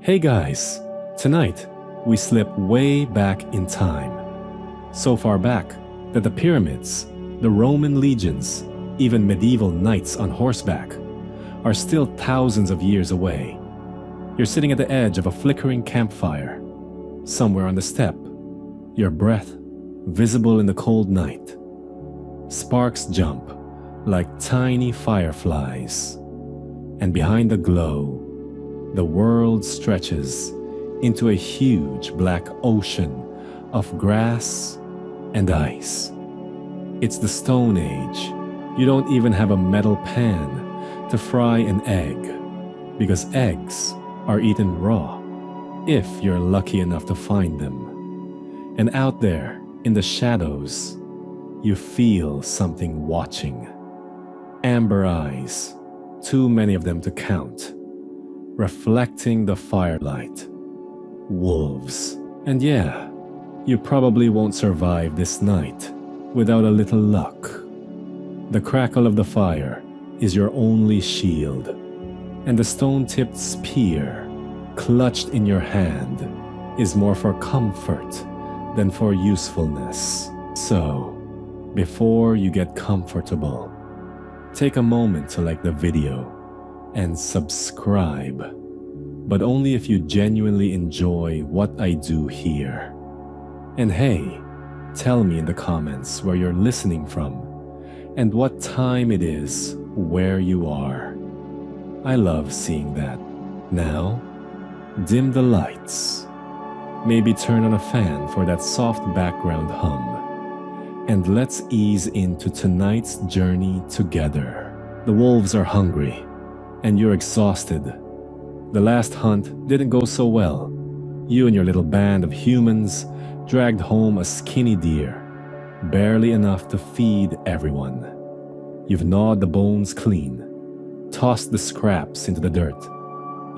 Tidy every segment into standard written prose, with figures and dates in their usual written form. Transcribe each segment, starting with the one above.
Hey guys, tonight we slip way back in time. So far back that the pyramids, the Roman legions, even medieval knights on horseback are still thousands of years away. You're sitting at the edge of a flickering campfire, somewhere on the steppe, your breath visible in the cold night. Sparks jump like tiny fireflies, and behind the glow, the world stretches into a huge black ocean of grass and ice. It's the Stone Age. You don't even have a metal pan to fry an egg, because eggs are eaten raw, if you're lucky enough to find them. And out there, in the shadows, you feel something watching. Amber eyes, too many of them to count, reflecting the firelight. Wolves. And yeah, you probably won't survive this night without a little luck. The crackle of the fire is your only shield, and the stone-tipped spear, clutched in your hand, is more for comfort than for usefulness. So, before you get comfortable, take a moment to like the video and subscribe, but only if you genuinely enjoy what I do here. And hey, tell me in the comments where you're listening from and what time it is where you are. I love seeing that. Now, dim the lights. Maybe turn on a fan for that soft background hum. And let's ease into tonight's journey together. The wolves are hungry, and you're exhausted. The last hunt didn't go so well. You and your little band of humans dragged home a skinny deer, barely enough to feed everyone. You've gnawed the bones clean, tossed the scraps into the dirt,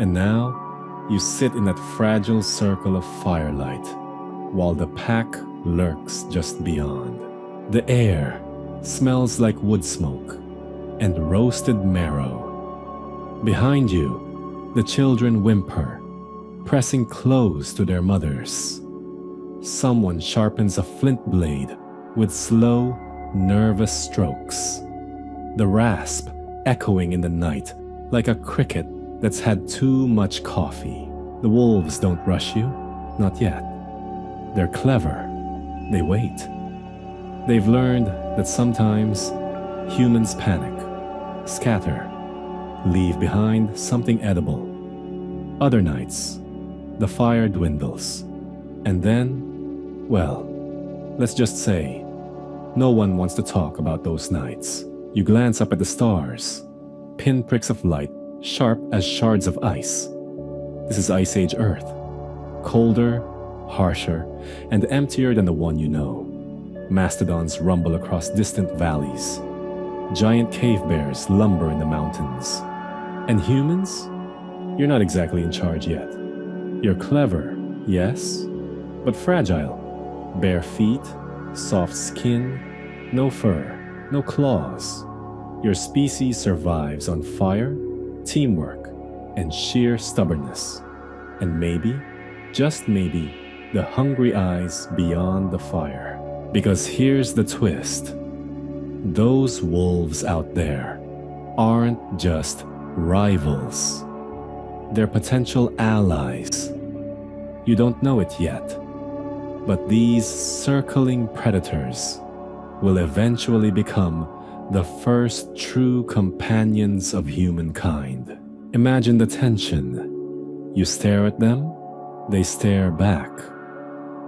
and now you sit in that fragile circle of firelight while the pack lurks just beyond. The air smells like wood smoke and roasted marrow. Behind you, the children whimper, pressing close to their mothers. Someone sharpens a flint blade with slow, nervous strokes. The rasp echoing in the night like a cricket that's had too much coffee. The wolves don't rush you, not yet. They're clever. They wait. They've learned that sometimes humans panic, scatter, leave behind something edible. Other nights, the fire dwindles. And then, well, let's just say, no one wants to talk about those nights. You glance up at the stars, pinpricks of light, sharp as shards of ice. This is Ice Age Earth, colder, harsher, and emptier than the one you know. Mastodons rumble across distant valleys. Giant cave bears lumber in the mountains. And humans? You're not exactly in charge yet. You're clever, yes, but fragile. Bare feet, soft skin, no fur, no claws. Your species survives on fire, teamwork, and sheer stubbornness. And maybe, just maybe, the hungry eyes beyond the fire. Because here's the twist. Those wolves out there aren't just rivals. They're potential allies. You don't know it yet, but these circling predators will eventually become the first true companions of humankind. Imagine the tension. You stare at them, they stare back.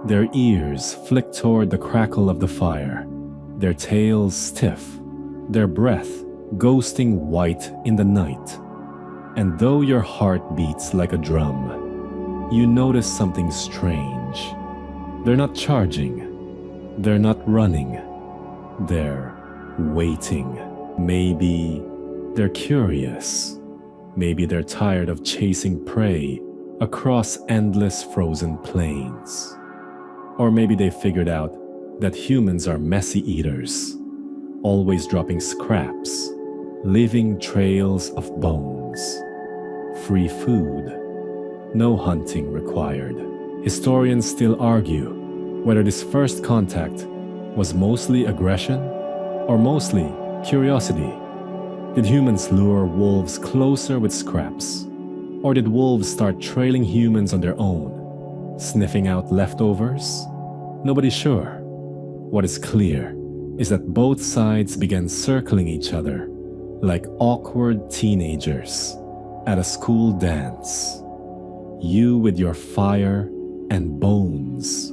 Their ears flick toward the crackle of the fire, their tails stiff, their breath ghosting white in the night. And though your heart beats like a drum, you notice something strange. They're not charging, they're not running, they're waiting. Maybe they're curious. Maybe they're tired of chasing prey across endless frozen plains. Or maybe they figured out that humans are messy eaters, always dropping scraps, leaving trails of bones. Free food. no hunting required. Historians still argue whether this first contact was mostly aggression or mostly curiosity. Did humans lure wolves closer with scraps? Or did wolves start trailing humans on their own, sniffing out leftovers? Nobody's sure. What is clear is that both sides began circling each other like awkward teenagers at a school dance. You with your fire and bones,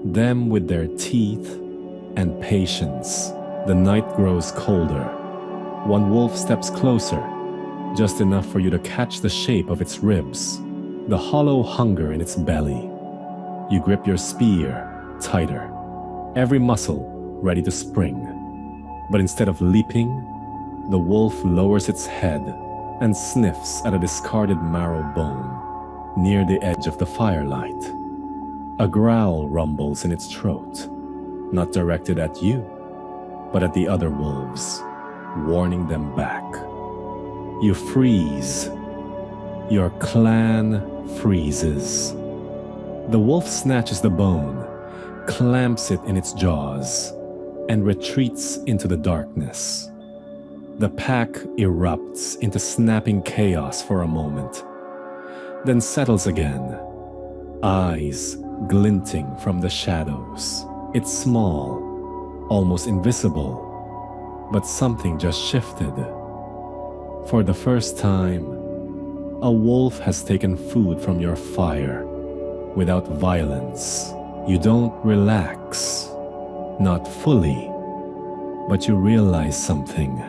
them with their teeth and patience. The night grows colder. One wolf steps closer, just enough for you to catch the shape of its ribs, the hollow hunger in its belly. You grip your spear tighter, every muscle ready to spring. But instead of leaping, the wolf lowers its head and sniffs at a discarded marrow bone near the edge of the firelight. A growl rumbles in its throat, not directed at you, but at the other wolves, warning them back. You freeze. Your clan freezes. The wolf snatches the bone, clamps it in its jaws, and retreats into the darkness. The pack erupts into snapping chaos for a moment, then settles again, eyes glinting from the shadows. It's small, almost invisible, but something just shifted. For the first time, a wolf has taken food from your fire without violence. You don't relax, not fully, but you realize something.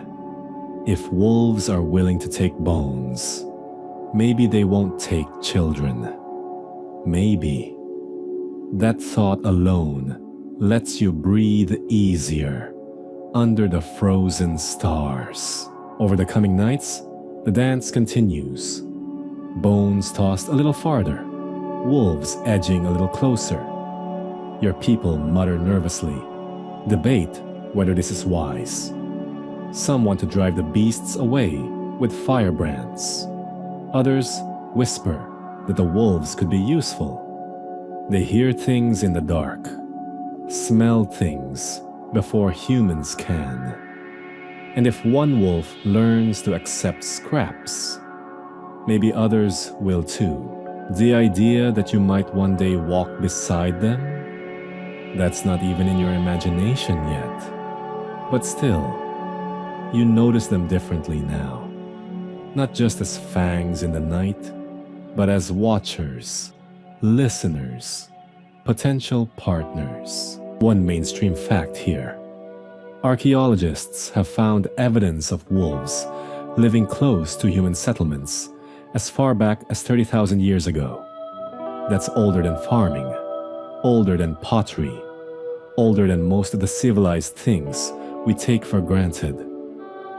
If wolves are willing to take bones, maybe they won't take children. Maybe. That thought alone lets you breathe easier under the frozen stars. Over the coming nights, the dance continues. Bones tossed a little farther, wolves edging a little closer. Your people mutter nervously, debate whether this is wise. Some want to drive the beasts away with firebrands. Others whisper that the wolves could be useful. They hear things in the dark, smell things before humans can. And if one wolf learns to accept scraps, maybe others will too. The idea that you might one day walk beside them, that's not even in your imagination yet. But still, you notice them differently now. Not just as fangs in the night, but as watchers, listeners, potential partners. One mainstream fact here. Archaeologists have found evidence of wolves living close to human settlements as far back as 30,000 years ago. That's older than farming, older than pottery, older than most of the civilized things we take for granted.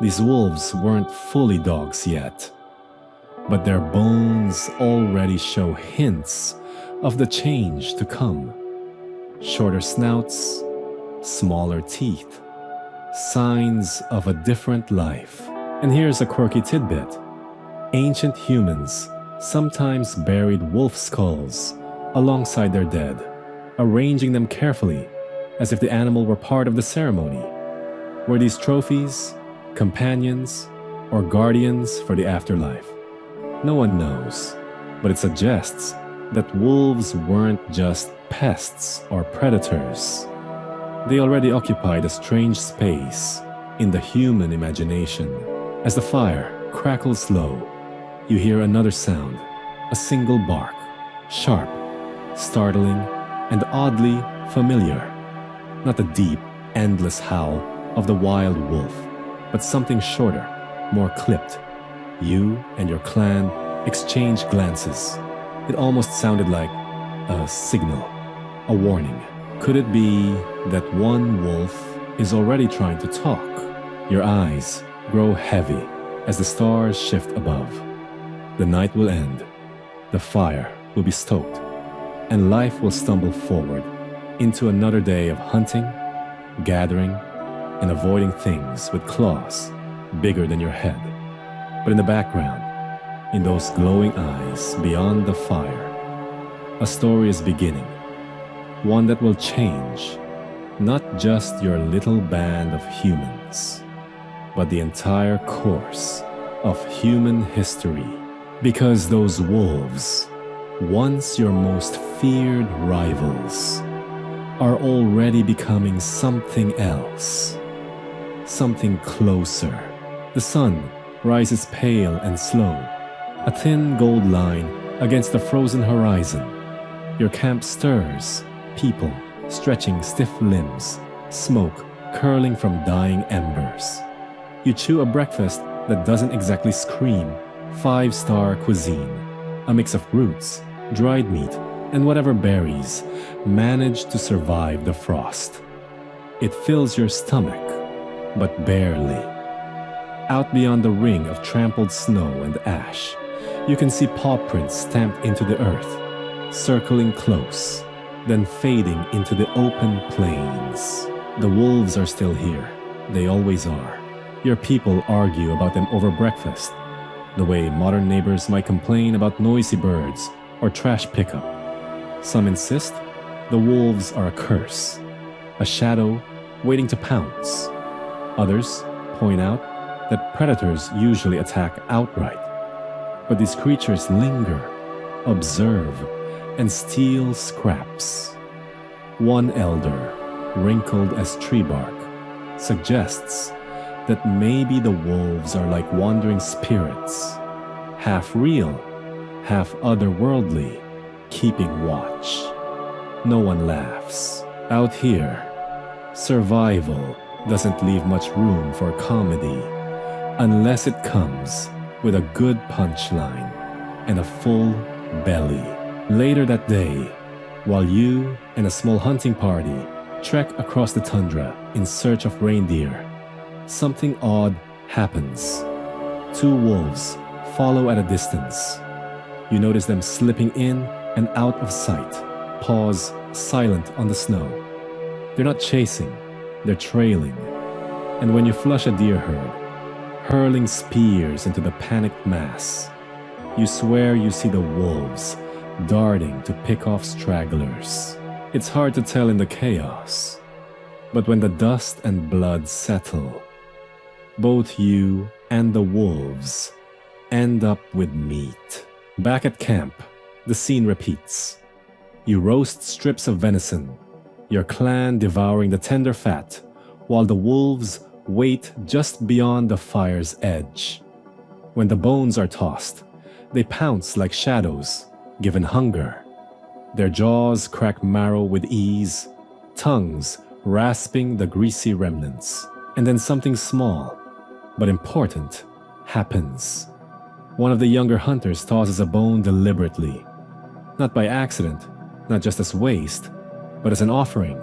These wolves weren't fully dogs yet, but their bones already show hints of the change to come. Shorter snouts, smaller teeth, signs of a different life. And here's a quirky tidbit. Ancient humans sometimes buried wolf skulls alongside their dead, arranging them carefully as if the animal were part of the ceremony. Were these trophies, companions, or guardians for the afterlife? No one knows, but it suggests that wolves weren't just pests or predators. They already occupied a strange space in the human imagination. As the fire crackles low, you hear another sound, a single bark, sharp, startling, and oddly familiar. Not the deep, endless howl of the wild wolf, but something shorter, more clipped. You and your clan exchange glances. It almost sounded like a signal, a warning. Could it be that one wolf is already trying to talk? Your eyes grow heavy as the stars shift above. The night will end, the fire will be stoked, and life will stumble forward into another day of hunting, gathering, and avoiding things with claws bigger than your head. But in the background, in those glowing eyes beyond the fire, a story is beginning, one that will change not just your little band of humans, but the entire course of human history. Because those wolves, once your most feared rivals, are already becoming something else, something closer. The sun rises pale and slow, a thin gold line against the frozen horizon. Your camp stirs, people stretching stiff limbs, smoke curling from dying embers. You chew a breakfast that doesn't exactly scream five-star cuisine, a mix of roots, dried meat, and whatever berries manage to survive the frost. It fills your stomach, but barely. Out beyond the ring of trampled snow and ash, you can see paw prints stamped into the earth, circling close, then fading into the open plains. The wolves are still here. They always are. Your people argue about them over breakfast, the way modern neighbors might complain about noisy birds or trash pickup. Some insist the wolves are a curse, a shadow waiting to pounce. Others point out that predators usually attack outright, but these creatures linger, observe, and steal scraps. One elder, wrinkled as tree bark, suggests that maybe the wolves are like wandering spirits, half real, half otherworldly, keeping watch. No one laughs. Out here, survival doesn't leave much room for comedy unless it comes with a good punchline and a full belly. Later that day, while you and a small hunting party trek across the tundra in search of reindeer, something odd happens. Two wolves follow at a distance. You notice them slipping in and out of sight, paws silent on the snow. They're not chasing, they're trailing. And when you flush a deer herd, hurling spears into the panicked mass, you swear you see the wolves darting to pick off stragglers. It's hard to tell in the chaos, but when the dust and blood settle, both you and the wolves end up with meat. Back at camp, the scene repeats. You roast strips of venison, your clan devouring the tender fat, while the wolves wait just beyond the fire's edge. When the bones are tossed, they pounce like shadows, given hunger. Their jaws crack marrow with ease, tongues rasping the greasy remnants. And then something small, but important, happens. One of the younger hunters tosses a bone deliberately, not by accident, not just as waste, but as an offering.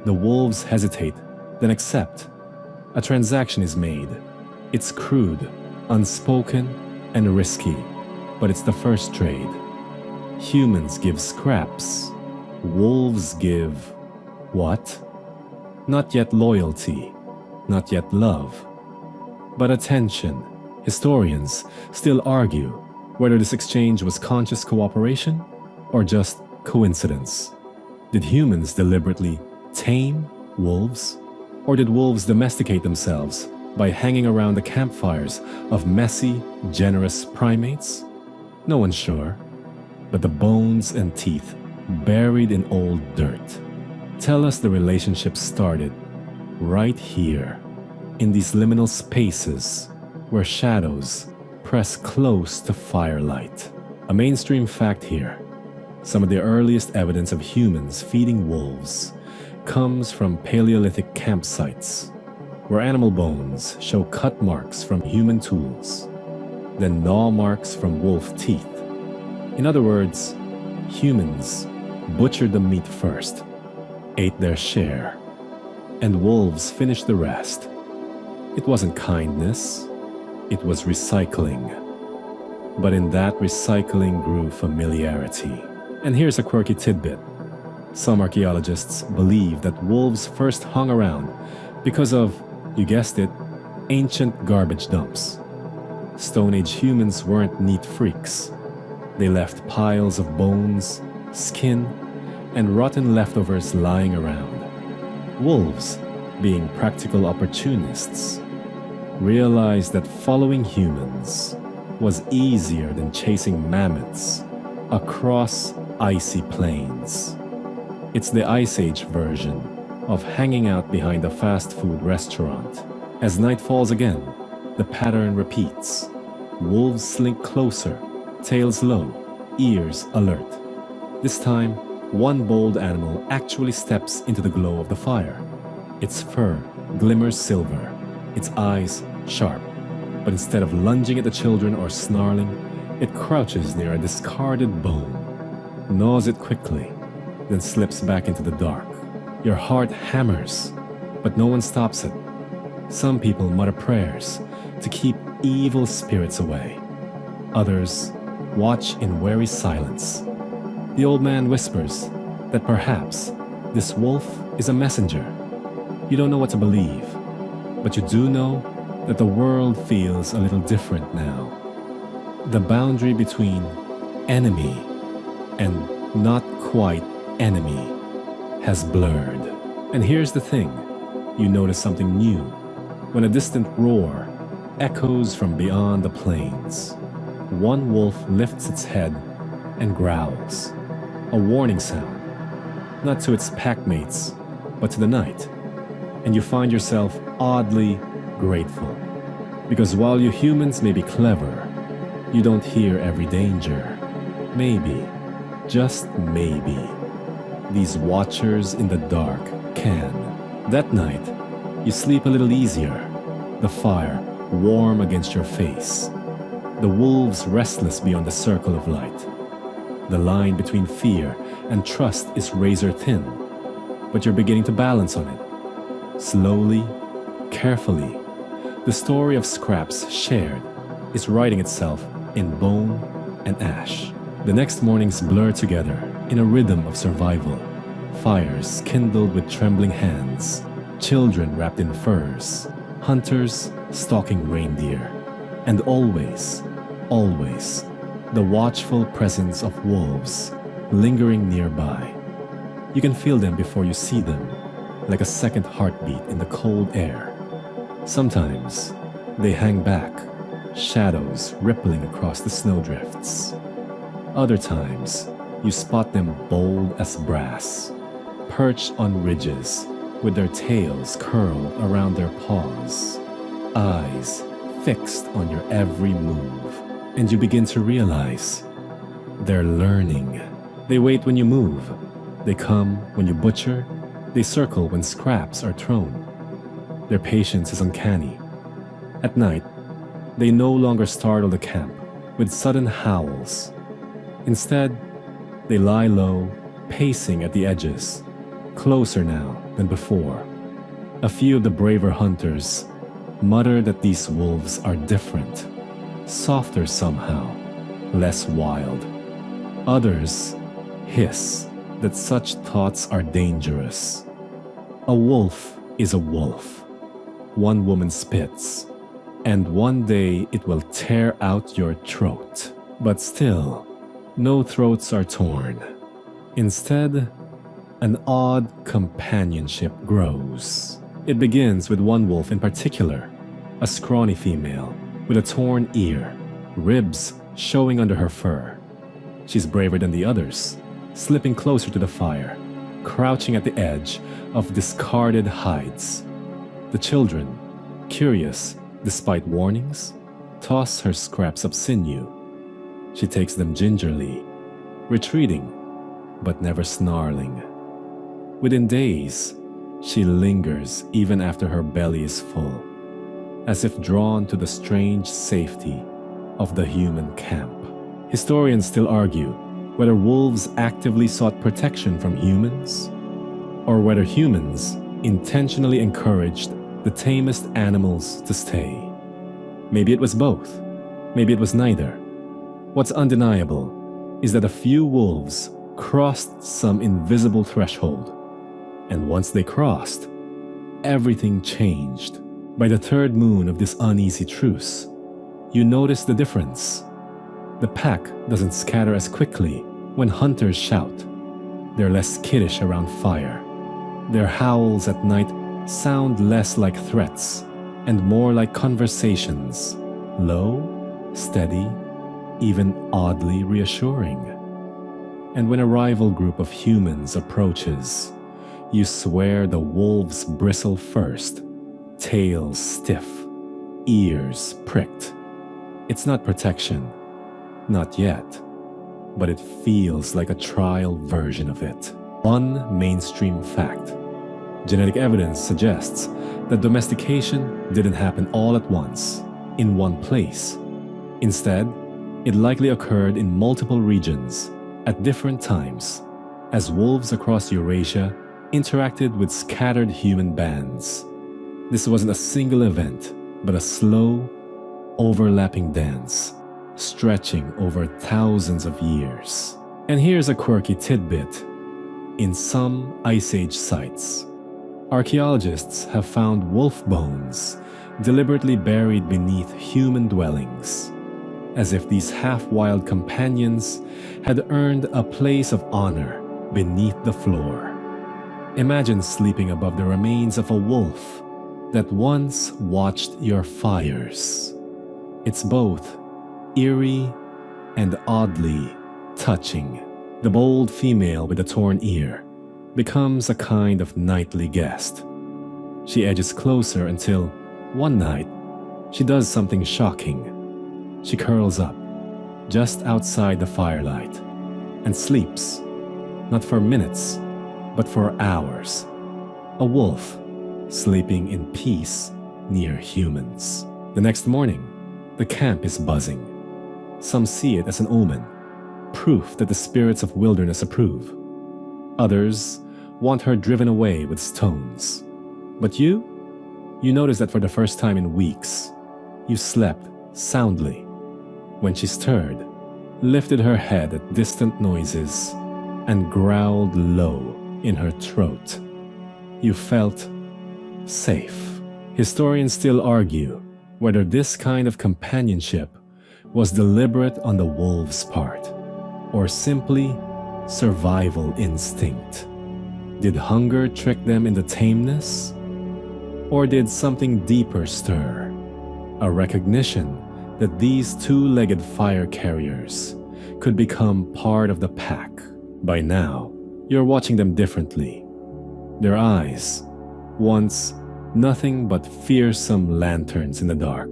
The wolves hesitate, then accept. A transaction is made. It's crude, unspoken, and risky, but it's the first trade. Humans give scraps. Wolves give what? Not yet loyalty, not yet love, but attention. Historians still argue whether this exchange was conscious cooperation or just coincidence. Did humans deliberately tame wolves? Or did wolves domesticate themselves by hanging around the campfires of messy, generous primates? No one's sure, but the bones and teeth buried in old dirt tell us the relationship started right here, in these liminal spaces where shadows press close to firelight. A mainstream fact here: some of the earliest evidence of humans feeding wolves comes from Paleolithic campsites, where animal bones show cut marks from human tools, then gnaw marks from wolf teeth. In other words, humans butchered the meat first, ate their share, and wolves finished the rest. It wasn't kindness, it was recycling. But in that recycling grew familiarity. And here's a quirky tidbit. Some archaeologists believe that wolves first hung around because of, you guessed it, ancient garbage dumps. Stone Age humans weren't neat freaks. They left piles of bones, skin, and rotten leftovers lying around. Wolves, being practical opportunists, realized that following humans was easier than chasing mammoths across icy plains. It's the Ice Age version of hanging out behind a fast food restaurant. As night falls again, the pattern repeats. Wolves slink closer, tails low, ears alert. This time, one bold animal actually steps into the glow of the fire. Its fur glimmers silver, its eyes sharp. But instead of lunging at the children or snarling, it crouches near a discarded bone, gnaws it quickly, then slips back into the dark. Your heart hammers, but no one stops it. Some people mutter prayers to keep evil spirits away. Others watch in wary silence. The old man whispers that perhaps this wolf is a messenger. You don't know what to believe, but you do know that the world feels a little different now. The boundary between enemy and not quite enemy has blurred. And here's the thing, you notice something new when a distant roar echoes from beyond the plains. One wolf lifts its head and growls, a warning sound, not to its packmates, but to the night. And you find yourself oddly grateful, because while you humans may be clever, you don't hear every danger. Maybe, just maybe, these watchers in the dark can. That night, you sleep a little easier, the fire warm against your face, the wolves restless beyond the circle of light. The line between fear and trust is razor thin, but you're beginning to balance on it. Slowly, carefully, the story of scraps shared is writing itself in bone and ash. The next mornings blur together in a rhythm of survival. Fires kindled with trembling hands, children wrapped in furs, hunters stalking reindeer, and always, always, the watchful presence of wolves lingering nearby. You can feel them before you see them, like a second heartbeat in the cold air. Sometimes they hang back, shadows rippling across the snowdrifts. Other times, you spot them bold as brass, perched on ridges with their tails curled around their paws, eyes fixed on your every move. And you begin to realize they're learning. They wait when you move. They come when you butcher. They circle when scraps are thrown. Their patience is uncanny. At night, they no longer startle the camp with sudden howls. Instead, they lie low, pacing at the edges, closer now than before. A few of the braver hunters mutter that these wolves are different, softer somehow, less wild. Others hiss that such thoughts are dangerous. A wolf is a wolf. One woman spits, and one day it will tear out your throat. But still, no throats are torn. Instead, an odd companionship grows. It begins with one wolf in particular, a scrawny female with a torn ear, ribs showing under her fur. She's braver than the others, slipping closer to the fire, crouching at the edge of discarded hides. The children, curious despite warnings, toss her scraps of sinew. She takes them gingerly, retreating, but never snarling. Within days, she lingers even after her belly is full, as if drawn to the strange safety of the human camp. Historians still argue whether wolves actively sought protection from humans, or whether humans intentionally encouraged the tamest animals to stay. Maybe it was both. Maybe it was neither. What's undeniable is that a few wolves crossed some invisible threshold. And once they crossed, everything changed. By the third moon of this uneasy truce, you notice the difference. The pack doesn't scatter as quickly when hunters shout. They're less skittish around fire. Their howls at night sound less like threats and more like conversations, low, steady, even oddly reassuring. And when a rival group of humans approaches, you swear the wolves bristle first, tails stiff, ears pricked. It's not protection, not yet, but it feels like a trial version of it. One mainstream fact: genetic evidence suggests that domestication didn't happen all at once, in one place. Instead, it likely occurred in multiple regions, at different times, as wolves across Eurasia interacted with scattered human bands. This wasn't a single event, but a slow, overlapping dance, stretching over thousands of years. And here's a quirky tidbit. In some Ice Age sites, archaeologists have found wolf bones deliberately buried beneath human dwellings, as if these half-wild companions had earned a place of honor beneath the floor. Imagine sleeping above the remains of a wolf that once watched your fires. It's both eerie and oddly touching. The bold female with a torn ear becomes a kind of nightly guest. She edges closer until, one night, she does something shocking. She curls up, just outside the firelight, and sleeps, not for minutes, but for hours. A wolf sleeping in peace near humans. The next morning, the camp is buzzing. Some see it as an omen, proof that the spirits of wilderness approve. Others want her driven away with stones. But you notice that for the first time in weeks, you slept soundly. When she stirred, lifted her head at distant noises, and growled low in her throat, you felt safe. Historians still argue whether this kind of companionship was deliberate on the wolves' part, or simply survival instinct. Did hunger trick them into tameness? Or did something deeper stir? A recognition that these two-legged fire carriers could become part of the pack. By now, you're watching them differently. Their eyes, once nothing but fearsome lanterns in the dark,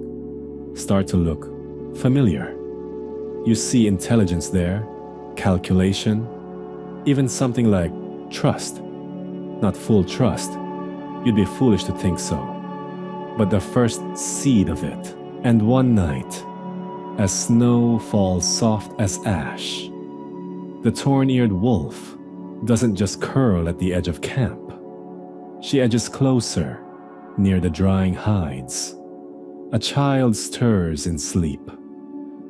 start to look familiar. You see intelligence there, calculation, even something like trust. Not full trust. You'd be foolish to think so. But the first seed of it. And one night, as snow falls soft as ash, the torn-eared wolf doesn't just curl at the edge of camp. She edges closer, near the drying hides. A child stirs in sleep,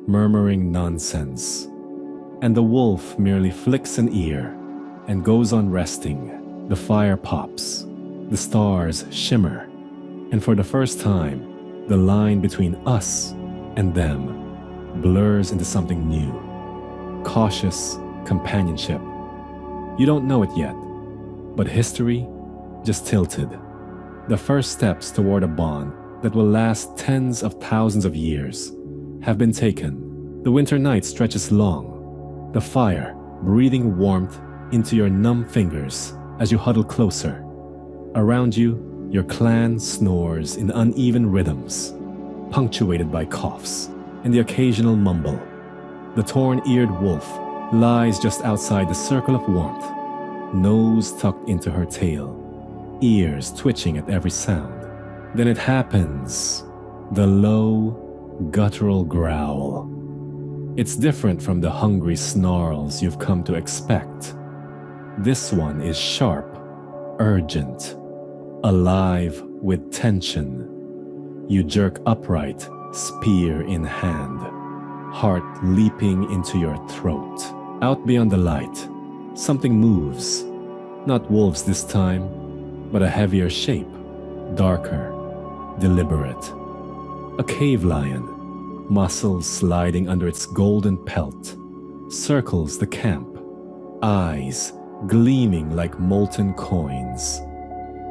murmuring nonsense, and the wolf merely flicks an ear and goes on resting. The fire pops, the stars shimmer, and for the first time, the line between us and them blurs into something new. Cautious companionship. You don't know it yet, but history just tilted. The first steps toward a bond that will last tens of thousands of years have been taken. The winter night stretches long, the fire breathing warmth into your numb fingers as you huddle closer. Around you, your clan snores in uneven rhythms, punctuated by coughs and the occasional mumble. The torn-eared wolf lies just outside the circle of warmth, nose tucked into her tail, ears twitching at every sound. Then it happens, the low, guttural growl. It's different from the hungry snarls you've come to expect. This one is sharp, urgent, alive with tension. You jerk upright, spear in hand, heart leaping into your throat. Out beyond the light, something moves. Not wolves this time, but a heavier shape, darker, deliberate. A cave lion, muscles sliding under its golden pelt, circles the camp, eyes gleaming like molten coins.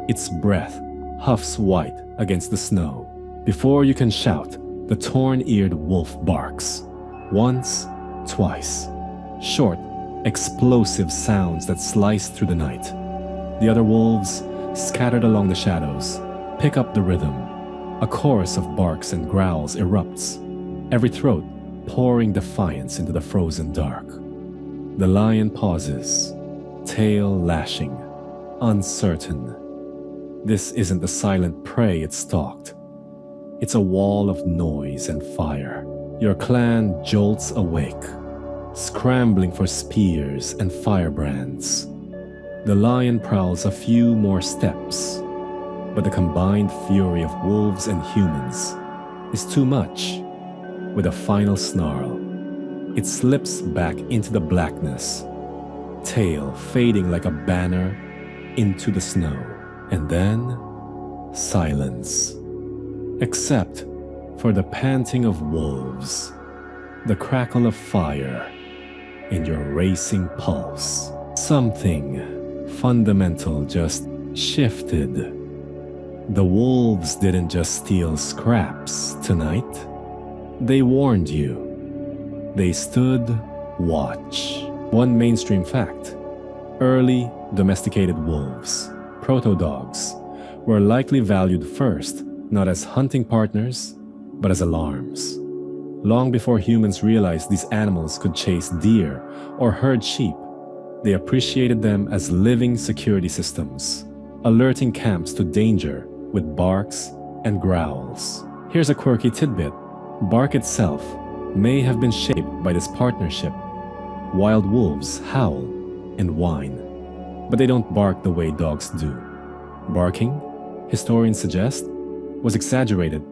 Its breath huffs white against the snow. Before you can shout, the torn-eared wolf barks. Once, twice. Short, explosive sounds that slice through the night. The other wolves, scattered along the shadows, pick up the rhythm. A chorus of barks and growls erupts, every throat pouring defiance into the frozen dark. The lion pauses, tail lashing, uncertain. This isn't the silent prey it stalked. It's a wall of noise and fire. Your clan jolts awake, scrambling for spears and firebrands. The lion prowls a few more steps, but the combined fury of wolves and humans is too much. With a final snarl, it slips back into the blackness, tail fading like a banner into the snow. And then, silence. Except for the panting of wolves, the crackle of fire in your racing pulse. Something fundamental just shifted. The wolves didn't just steal scraps tonight. They warned you. They stood watch. One mainstream fact: early domesticated wolves, proto-dogs, were likely valued first not as hunting partners, but as alarms. Long before humans realized these animals could chase deer or herd sheep, they appreciated them as living security systems, alerting camps to danger with barks and growls. Here's a quirky tidbit. Bark itself may have been shaped by this partnership. Wild wolves howl and whine, but they don't bark the way dogs do. Barking, historians suggest, was exaggerated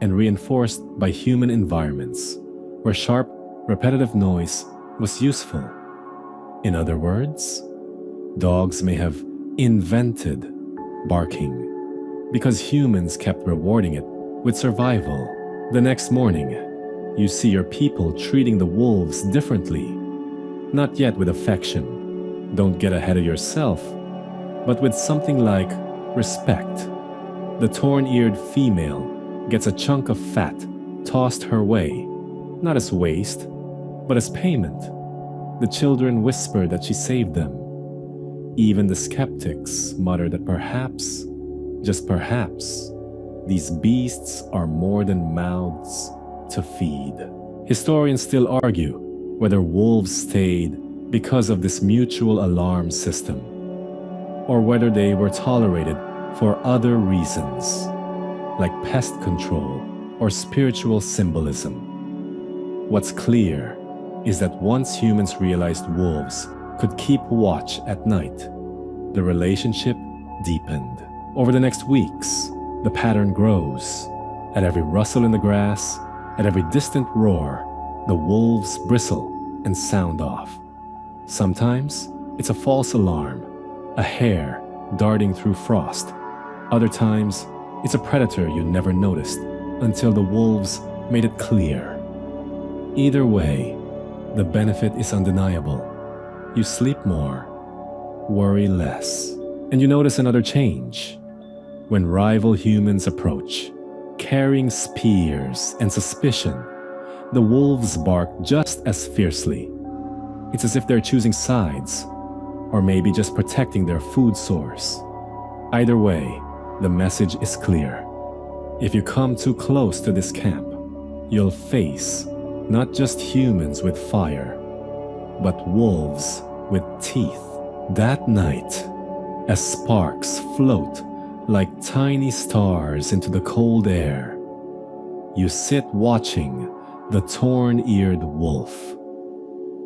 and reinforced by human environments, where sharp, repetitive noise was useful. In other words, dogs may have invented barking because humans kept rewarding it with survival. The next morning, you see your people treating the wolves differently, not yet with affection, don't get ahead of yourself, but with something like respect. The torn-eared female gets a chunk of fat tossed her way, not as waste, but as payment. The children whisper that she saved them. Even the skeptics mutter that perhaps, just perhaps, these beasts are more than mouths to feed. Historians still argue whether wolves stayed because of this mutual alarm system, or whether they were tolerated for other reasons, like pest control or spiritual symbolism. What's clear is that once humans realized wolves could keep watch at night, the relationship deepened. Over the next weeks, the pattern grows. At every rustle in the grass, at every distant roar, the wolves bristle and sound off. Sometimes it's a false alarm, a hare darting through frost. Other times, it's a predator you never noticed until the wolves made it clear. Either way, the benefit is undeniable. You sleep more, worry less, and you notice another change. When rival humans approach, carrying spears and suspicion, the wolves bark just as fiercely. It's as if they're choosing sides, or maybe just protecting their food source. Either way, the message is clear. If you come too close to this camp, you'll face not just humans with fire, but wolves with teeth. That night, as sparks float like tiny stars into the cold air, you sit watching the torn-eared wolf.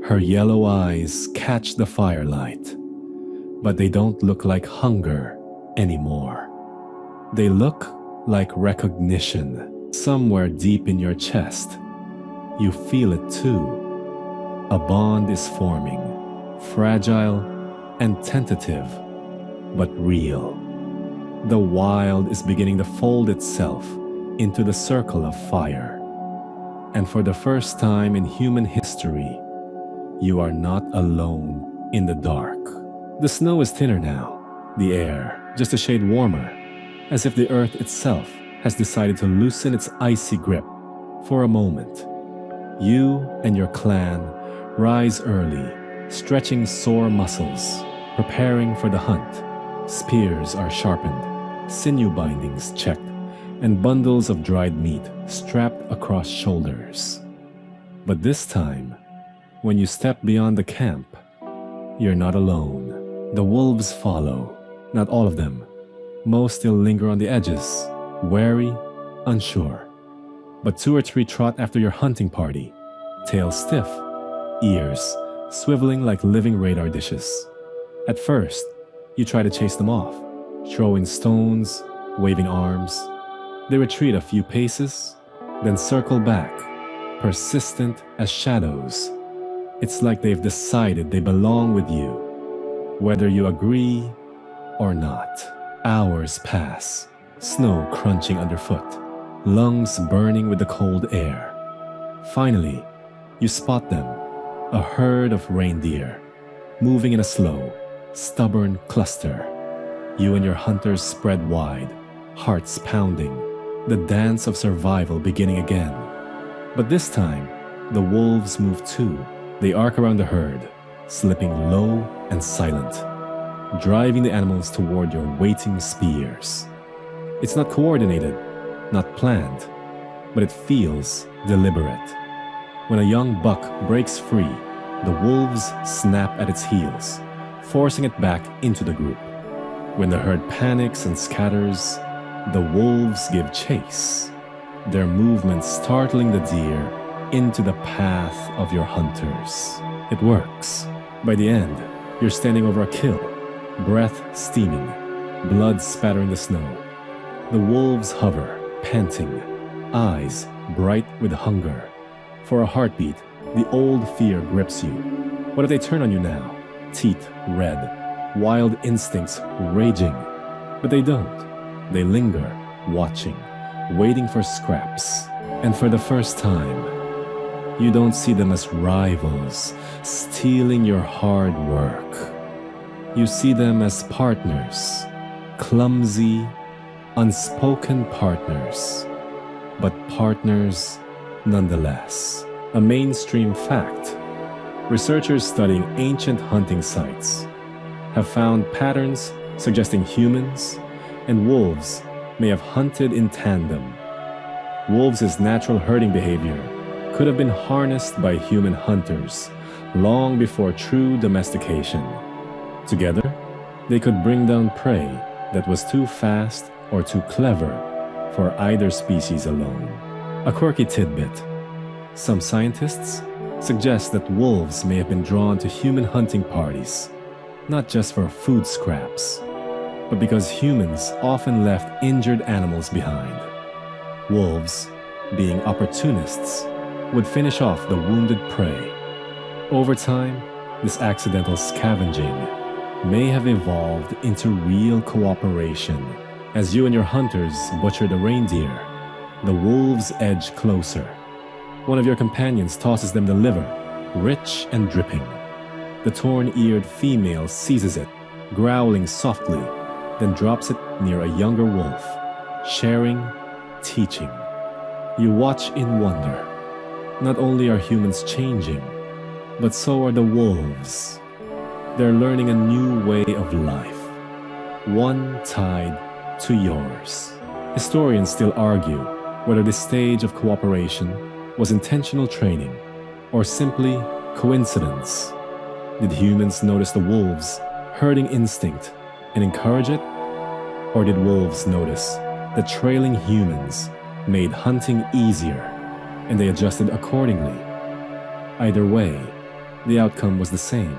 Her yellow eyes catch the firelight, but they don't look like hunger anymore. They look like recognition. Somewhere deep in your chest, you feel it too. A bond is forming, fragile and tentative, but real. The wild is beginning to fold itself into the circle of fire. And for the first time in human history, you are not alone in the dark. The snow is thinner now, the air just a shade warmer, as if the earth itself has decided to loosen its icy grip for a moment. You and your clan rise early, stretching sore muscles, preparing for the hunt. Spears are sharpened, sinew bindings checked, and bundles of dried meat strapped across shoulders. But this time, when you step beyond the camp, you're not alone. The wolves follow, not all of them. Most still linger on the edges, wary, unsure. But 2 or 3 trot after your hunting party, tails stiff, ears swiveling like living radar dishes. At first, you try to chase them off, throwing stones, waving arms. They retreat a few paces, then circle back, persistent as shadows. It's like they've decided they belong with you, whether you agree or not. Hours pass, snow crunching underfoot, lungs burning with the cold air. Finally, you spot them, a herd of reindeer, moving in a slow, stubborn cluster. You and your hunters spread wide, hearts pounding, the dance of survival beginning again. But this time, the wolves move too. They arc around the herd, slipping low and silent, driving the animals toward your waiting spears. It's not coordinated, not planned, but it feels deliberate. When a young buck breaks free, the wolves snap at its heels, forcing it back into the group. When the herd panics and scatters, the wolves give chase, their movements startling the deer into the path of your hunters. It works. By the end, you're standing over a kill, breath steaming, blood spattering the snow. The wolves hover, panting, eyes bright with hunger. For a heartbeat, the old fear grips you. What if they turn on you now? Teeth red, wild instincts raging. But they don't. They linger, watching, waiting for scraps. And for the first time, you don't see them as rivals, stealing your hard work. You see them as partners, clumsy, unspoken partners, but partners nonetheless. A mainstream fact. Researchers studying ancient hunting sites have found patterns suggesting humans and wolves may have hunted in tandem. Wolves' natural herding behavior could have been harnessed by human hunters long before true domestication. Together, they could bring down prey that was too fast or too clever for either species alone. A quirky tidbit. Some scientists suggest that wolves may have been drawn to human hunting parties, not just for food scraps, but because humans often left injured animals behind. Wolves, being opportunists, would finish off the wounded prey. Over time, this accidental scavenging may have evolved into real cooperation. As you and your hunters butcher the reindeer, the wolves edge closer. One of your companions tosses them the liver, rich and dripping. The torn-eared female seizes it, growling softly, then drops it near a younger wolf, sharing, teaching. You watch in wonder. Not only are humans changing, but so are the wolves. They're learning a new way of life, one tied to yours. Historians still argue whether this stage of cooperation was intentional training or simply coincidence. Did humans notice the wolves' herding instinct and encourage it? Or did wolves notice that trailing humans made hunting easier and they adjusted accordingly? Either way, the outcome was the same,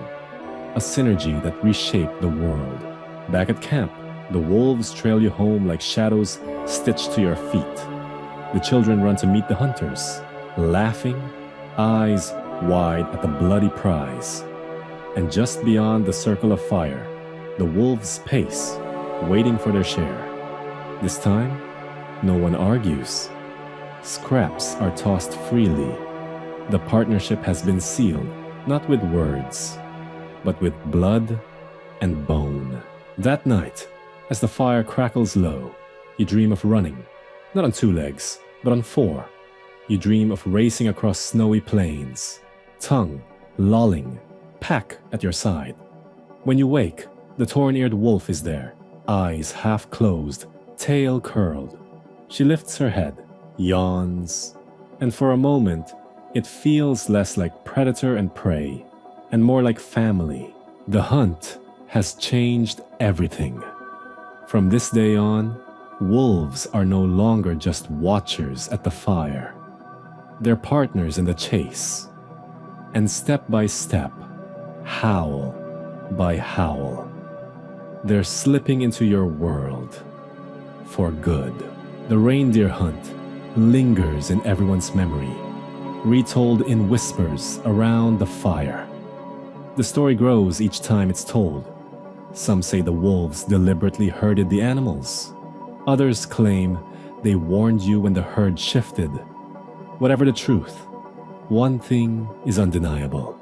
a synergy that reshaped the world. Back at camp, the wolves trail you home like shadows stitched to your feet. The children run to meet the hunters, laughing, eyes wide at the bloody prize. And just beyond the circle of fire, the wolves pace, waiting for their share. This time, no one argues. Scraps are tossed freely. The partnership has been sealed, not with words, but with blood and bone. That night, as the fire crackles low, you dream of running, not on 2 legs, but on 4. You dream of racing across snowy plains, tongue lolling, pack at your side. When you wake, the torn-eared wolf is there, eyes half closed, tail curled. She lifts her head, yawns, and for a moment, it feels less like predator and prey, and more like family. The hunt has changed everything. From this day on, wolves are no longer just watchers at the fire. They're partners in the chase. And step by step, howl by howl, they're slipping into your world for good. The reindeer hunt lingers in everyone's memory, retold in whispers around the fire. The story grows each time it's told. Some say the wolves deliberately herded the animals. Others claim they warned you when the herd shifted. Whatever the truth, one thing is undeniable.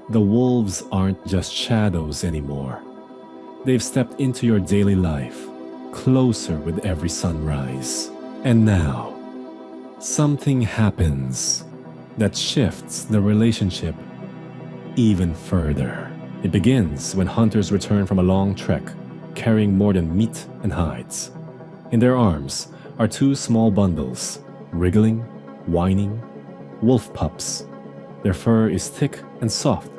The wolves aren't just shadows anymore. They've stepped into your daily life, closer with every sunrise. And now, something happens that shifts the relationship even further. It begins when hunters return from a long trek, carrying more than meat and hides. In their arms are 2 small bundles, wriggling, whining, wolf pups. Their fur is thick and soft,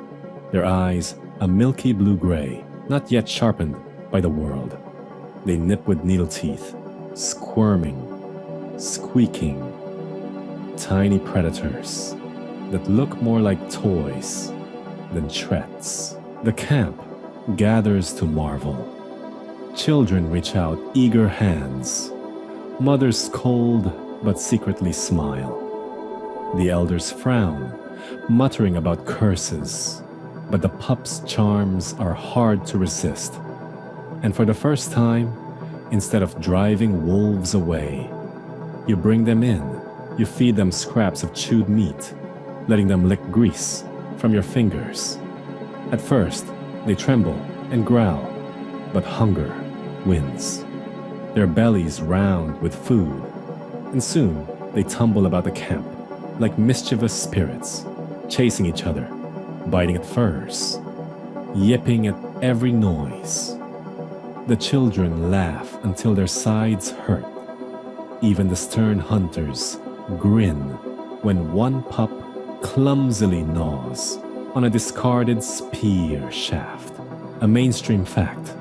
their eyes a milky blue-gray, not yet sharpened by the world. They nip with needle teeth, squirming, squeaking. Tiny predators that look more like toys than threats. The camp gathers to marvel. Children reach out eager hands. Mothers scold but secretly smile. The elders frown, muttering about curses. But the pups' charms are hard to resist. And for the first time, instead of driving wolves away, you bring them in. You feed them scraps of chewed meat, letting them lick grease from your fingers. At first, they tremble and growl, but hunger wins. Their bellies round with food, and soon they tumble about the camp like mischievous spirits, chasing each other, biting at furs, yipping at every noise. The children laugh until their sides hurt. Even the stern hunters grin when one pup clumsily gnaws on a discarded spear shaft. A mainstream fact.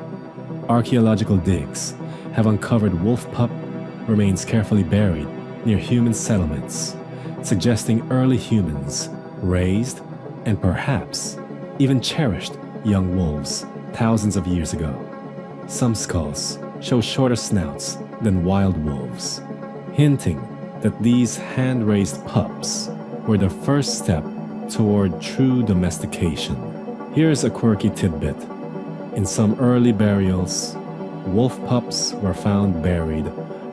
Archaeological digs have uncovered wolf pup remains carefully buried near human settlements, suggesting early humans raised and perhaps even cherished young wolves thousands of years ago. Some skulls show shorter snouts than wild wolves, hinting that these hand-raised pups were the first step toward true domestication. Here's a quirky tidbit. In some early burials, wolf pups were found buried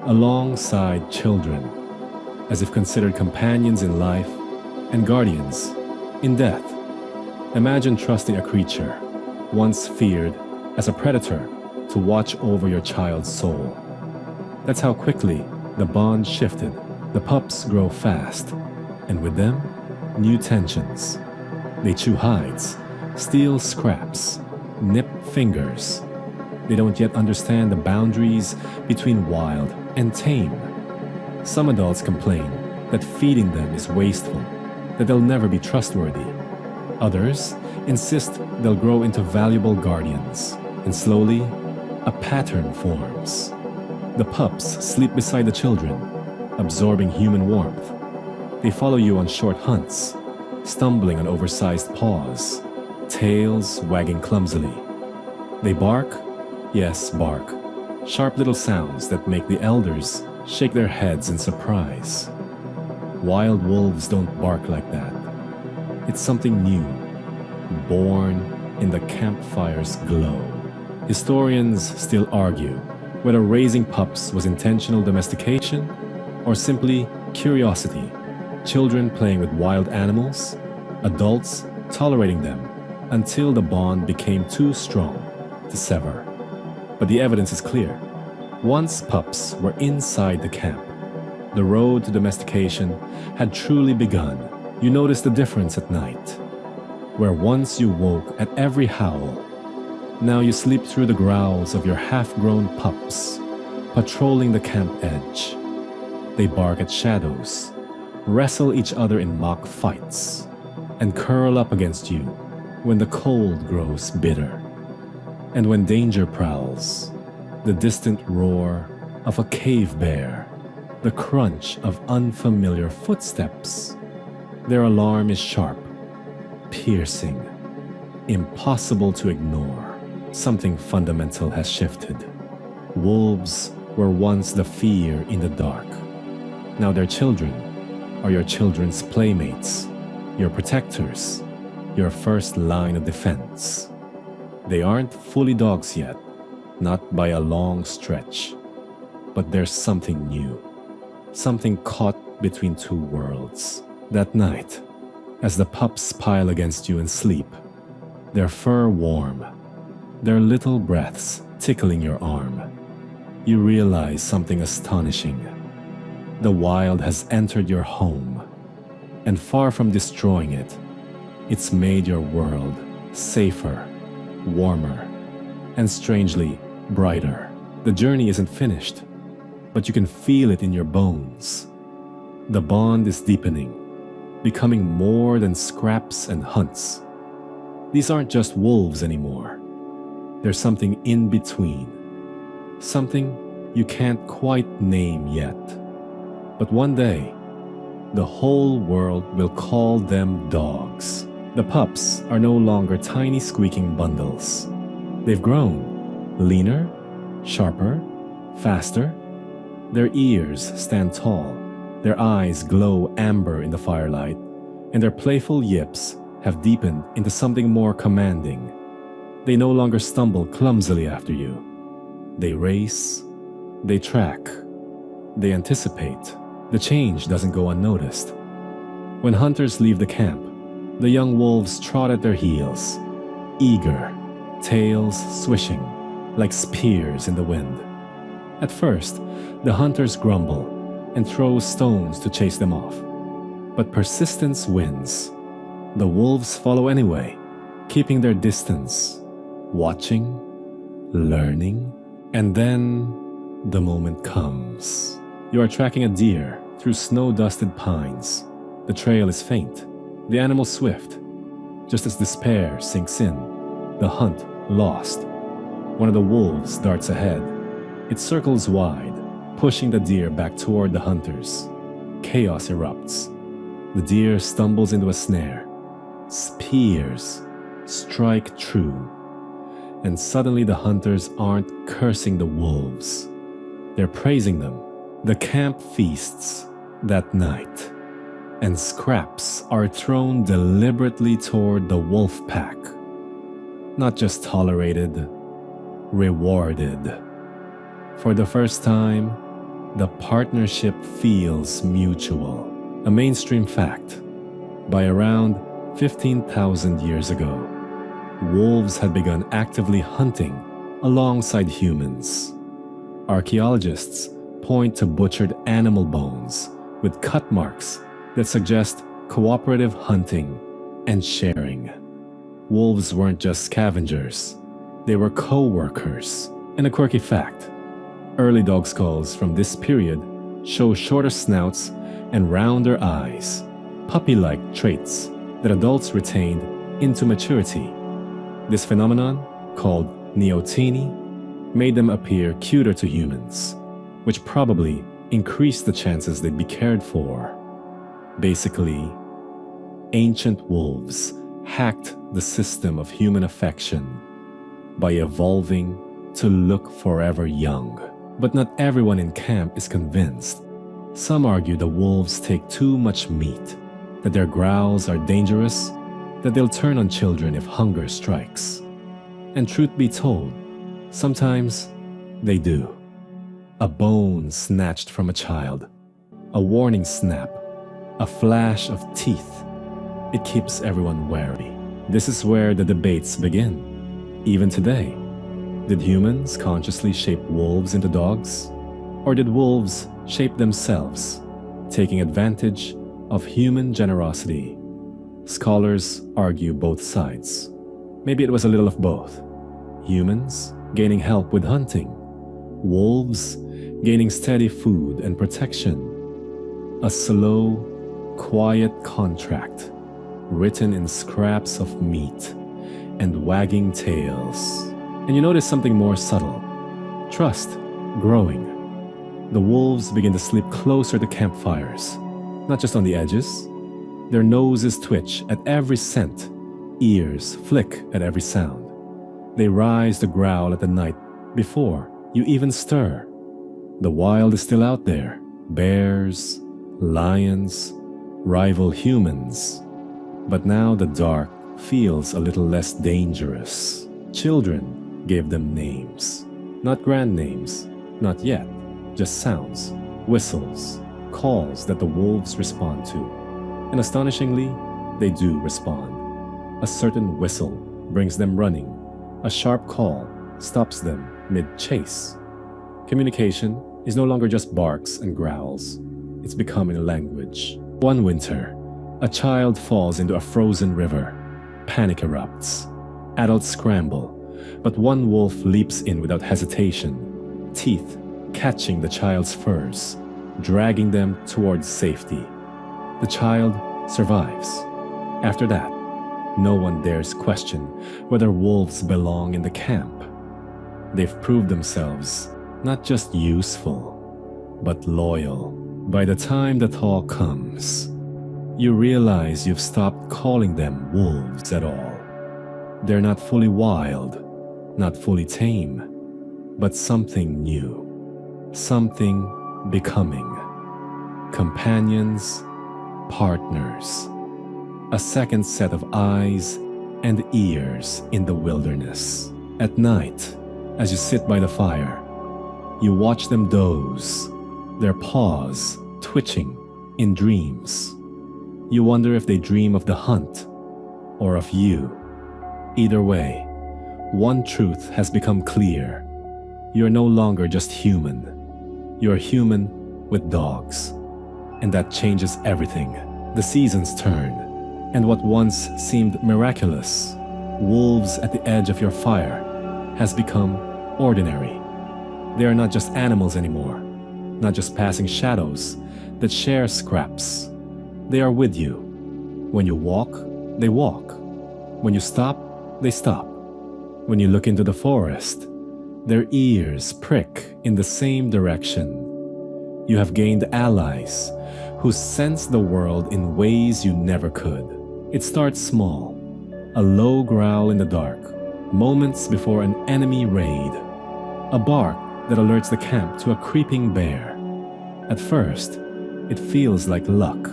alongside children, as if considered companions in life and guardians in death. Imagine trusting a creature, once feared as a predator, to watch over your child's soul. That's how quickly the bond shifted. The pups grow fast, and with them, new tensions. They chew hides, steal scraps, nip fingers. They don't yet understand the boundaries between wild and tame. Some adults complain that feeding them is wasteful, that they'll never be trustworthy. Others insist they'll grow into valuable guardians, and slowly, a pattern forms. The pups sleep beside the children, absorbing human warmth. They follow you on short hunts, stumbling on oversized paws, tails wagging clumsily. They bark, yes, bark, sharp little sounds that make the elders shake their heads in surprise. Wild wolves don't bark like that. It's something new, born in the campfire's glow. Historians still argue whether raising pups was intentional domestication or simply curiosity, children playing with wild animals, adults tolerating them until the bond became too strong to sever. But the evidence is clear. Once pups were inside the camp, the road to domestication had truly begun. You notice the difference at night, where once you woke at every howl, now you sleep through the growls of your half-grown pups, patrolling the camp edge. They bark at shadows, wrestle each other in mock fights, and curl up against you when the cold grows bitter. And when danger prowls, the distant roar of a cave bear, the crunch of unfamiliar footsteps, their alarm is sharp, piercing, impossible to ignore. Something fundamental has shifted. Wolves were once the fear in the dark. Now their children are your children's playmates, your protectors, your first line of defense. They aren't fully dogs yet, not by a long stretch, but there's something new, something caught between two worlds. That night, as the pups pile against you and sleep, their fur warm, their little breaths tickling your arm, you realize something astonishing. The wild has entered your home, and far from destroying it, it's made your world safer, warmer, and strangely brighter. The journey isn't finished, but you can feel it in your bones. The bond is deepening, becoming more than scraps and hunts. These aren't just wolves anymore. There's something in between, something you can't quite name yet. But one day, the whole world will call them dogs. The pups are no longer tiny squeaking bundles. They've grown, leaner, sharper, faster. Their ears stand tall, their eyes glow amber in the firelight, and their playful yips have deepened into something more commanding. They no longer stumble clumsily after you. They race, they track, they anticipate. The change doesn't go unnoticed. When hunters leave the camp, the young wolves trot at their heels, eager, tails swishing like spears in the wind. At first, the hunters grumble and throw stones to chase them off. But persistence wins. The wolves follow anyway, keeping their distance, watching, learning, and then the moment comes. You are tracking a deer through snow-dusted pines. The trail is faint, the animal swift. Just as despair sinks in, the hunt lost. One of the wolves darts ahead. It circles wide, pushing the deer back toward the hunters. Chaos erupts. The deer stumbles into a snare. Spears strike true. And suddenly the hunters aren't cursing the wolves. They're praising them. The camp feasts that night, and scraps are thrown deliberately toward the wolf pack. Not just tolerated, rewarded. For the first time, the partnership feels mutual. A mainstream fact. By around 15,000 years ago, wolves had begun actively hunting alongside humans. Archaeologists point to butchered animal bones with cut marks that suggest cooperative hunting and sharing. Wolves weren't just scavengers, they were co-workers. And a quirky fact, early dog skulls from this period show shorter snouts and rounder eyes, puppy-like traits that adults retained into maturity. This phenomenon, called neoteny, made them appear cuter to humans, which probably increased the chances they'd be cared for. Basically, ancient wolves hacked the system of human affection by evolving to look forever young. But not everyone in camp is convinced. Some argue the wolves take too much meat, that their growls are dangerous, that they'll turn on children if hunger strikes. And truth be told, sometimes they do. A bone snatched from a child, A warning snap, a flash of teeth. It keeps everyone wary. This is where the debates begin. Even today, did humans consciously shape wolves into dogs? Or did wolves shape themselves, taking advantage of human generosity? Scholars argue both sides. Maybe it was a little of both. Humans gaining help with hunting, wolves gaining steady food and protection. A slow, quiet contract written in scraps of meat and wagging tails. And you notice something more subtle. Trust growing. The wolves begin to sleep closer to campfires, not just on the edges. Their noses twitch at every scent, ears flick at every sound. They rise to growl at the night before you even stir. The wild is still out there. Bears, lions, rival humans. But now the dark feels a little less dangerous. Children gave them names. Not grand names, not yet. Just sounds, whistles, calls that the wolves respond to. And astonishingly, they do respond. A certain whistle brings them running. A sharp call stops them mid-chase. Communication is no longer just barks and growls. It's becoming a language. One winter, a child falls into a frozen river. Panic erupts. Adults scramble, but one wolf leaps in without hesitation, teeth catching the child's furs, dragging them towards safety. The child survives. After that, no one dares question whether wolves belong in the camp. They've proved themselves not just useful, but loyal. By the time the thaw comes, you realize you've stopped calling them wolves at all. They're not fully wild, not fully tame, but something new, something becoming. Companions, partners, a second set of eyes and ears in the wilderness. At night, as you sit by the fire, you watch them doze, their paws twitching in dreams. You wonder if they dream of the hunt or of you. Either way, one truth has become clear. You're no longer just human. You're human with dogs. And that changes everything. The seasons turn, and what once seemed miraculous, wolves at the edge of your fire, has become ordinary. They are not just animals anymore, not just passing shadows that share scraps. They are with you. When you walk, they walk. When you stop, they stop. When you look into the forest, their ears prick in the same direction. You have gained allies who sense the world in ways you never could. It starts small, a low growl in the dark, moments before an enemy raid, a bark that alerts the camp to a creeping bear. At first, it feels like luck,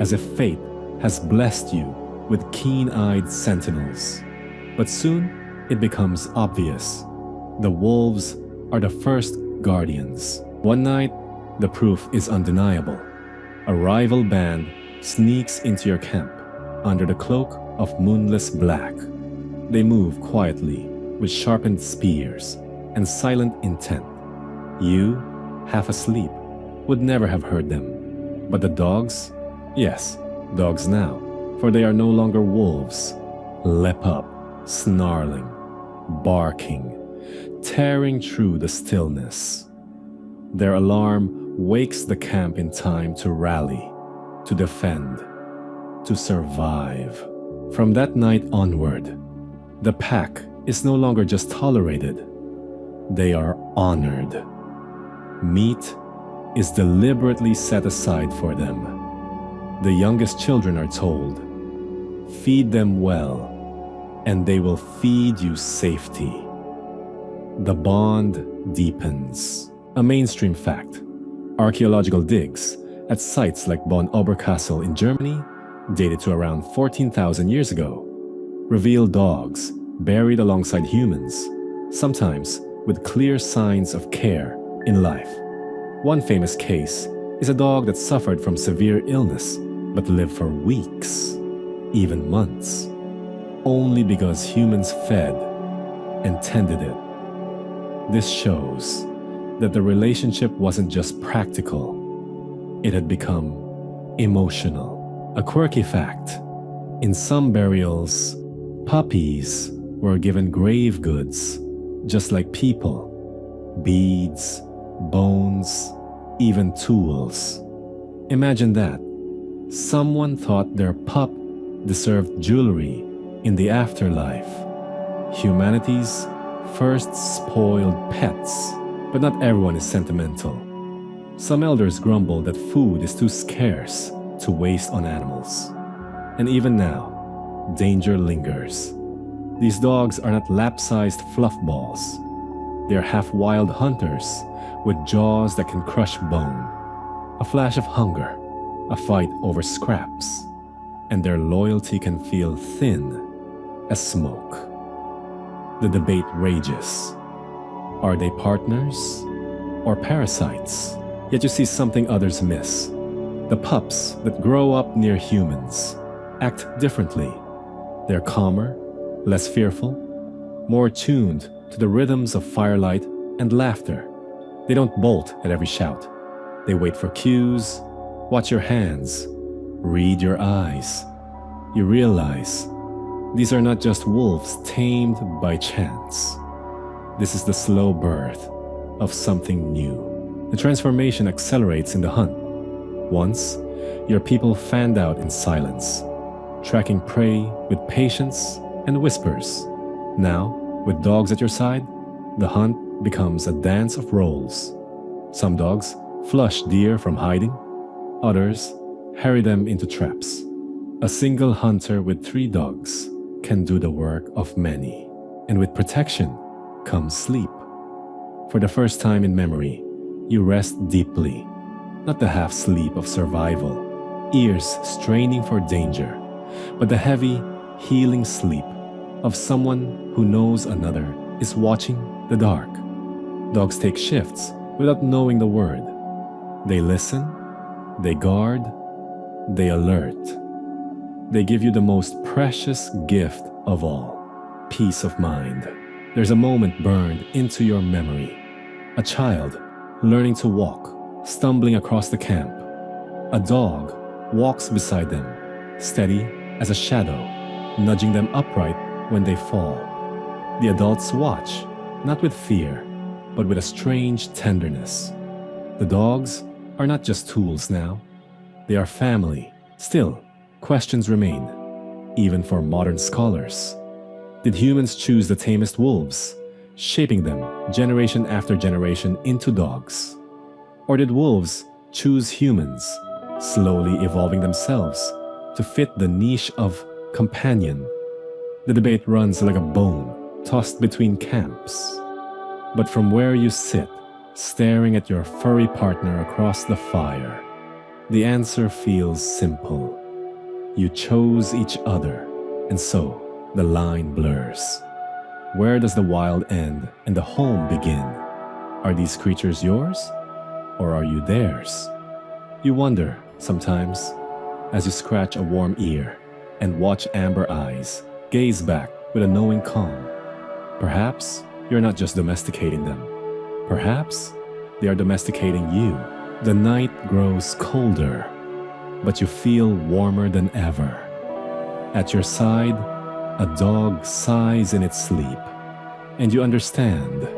as if fate has blessed you with keen-eyed sentinels. But soon, it becomes obvious. The wolves are the first guardians. One night, the proof is undeniable. A rival band sneaks into your camp under the cloak of moonless black. They move quietly with sharpened spears and silent intent. You, half asleep, would never have heard them. But the dogs? Yes, dogs now, for they are no longer wolves. Leap up, snarling, barking, tearing through the stillness. Their alarm wakes the camp in time to rally, to defend, to survive. From that night onward, the pack is no longer just tolerated. They are honored. Meat is deliberately set aside for them. The youngest children are told, feed them well, and they will feed you safety. The bond deepens. A mainstream fact, archaeological digs at sites like Bonn Oberkassel in Germany, dated to around 14,000 years ago, reveal dogs buried alongside humans, sometimes with clear signs of care in life. One famous case is a dog that suffered from severe illness but lived for weeks, even months, only because humans fed and tended it. This shows that the relationship wasn't just practical, it had become emotional. A quirky fact: in some burials, puppies were given grave goods, just like people: beads, bones, even tools. Imagine that. Someone thought their pup deserved jewelry in the afterlife. Humanity's first spoiled pets. But not everyone is sentimental. Some elders grumble that food is too scarce to waste on animals. And even now, danger lingers. These dogs are not lap-sized fluff balls. They are half-wild hunters with jaws that can crush bone. A flash of hunger, a fight over scraps, and their loyalty can feel thin as smoke. The debate rages. Are they partners or parasites? Yet you see something others miss. The pups that grow up near humans act differently. They're calmer, less fearful, more tuned to the rhythms of firelight and laughter. They don't bolt at every shout. They wait for cues, watch your hands, read your eyes. You realize these are not just wolves tamed by chance. This is the slow birth of something new. The transformation accelerates in the hunt. Once, your people fanned out in silence, tracking prey with patience and whispers. Now, with dogs at your side, the hunt becomes a dance of roles. Some dogs flush deer from hiding, others harry them into traps. A single hunter with 3 dogs can do the work of many. And with protection comes sleep. For the first time in memory, you rest deeply, not the half sleep of survival, ears straining for danger, but the heavy, healing sleep of someone who knows another is watching the dark. Dogs take shifts without knowing the word. They listen, they guard, they alert. They give you the most precious gift of all: peace of mind. There's a moment burned into your memory. A child learning to walk, stumbling across the camp. A dog walks beside them, steady as a shadow, nudging them upright when they fall. The adults watch, not with fear, but with a strange tenderness. The dogs are not just tools now. They are family. Still, questions remain, even for modern scholars. Did humans choose the tamest wolves, shaping them generation after generation into dogs? Or did wolves choose humans, slowly evolving themselves to fit the niche of companion? The debate runs like a bone tossed between camps. But from where you sit, staring at your furry partner across the fire, the answer feels simple. You chose each other, and so the line blurs. Where does the wild end and the home begin? Are these creatures yours, or are you theirs? You wonder sometimes as you scratch a warm ear and watch amber eyes gaze back with a knowing calm. Perhaps you're not just domesticating them. Perhaps they are domesticating you. The night grows colder, but you feel warmer than ever. At your side, a dog sighs in its sleep, and you understand.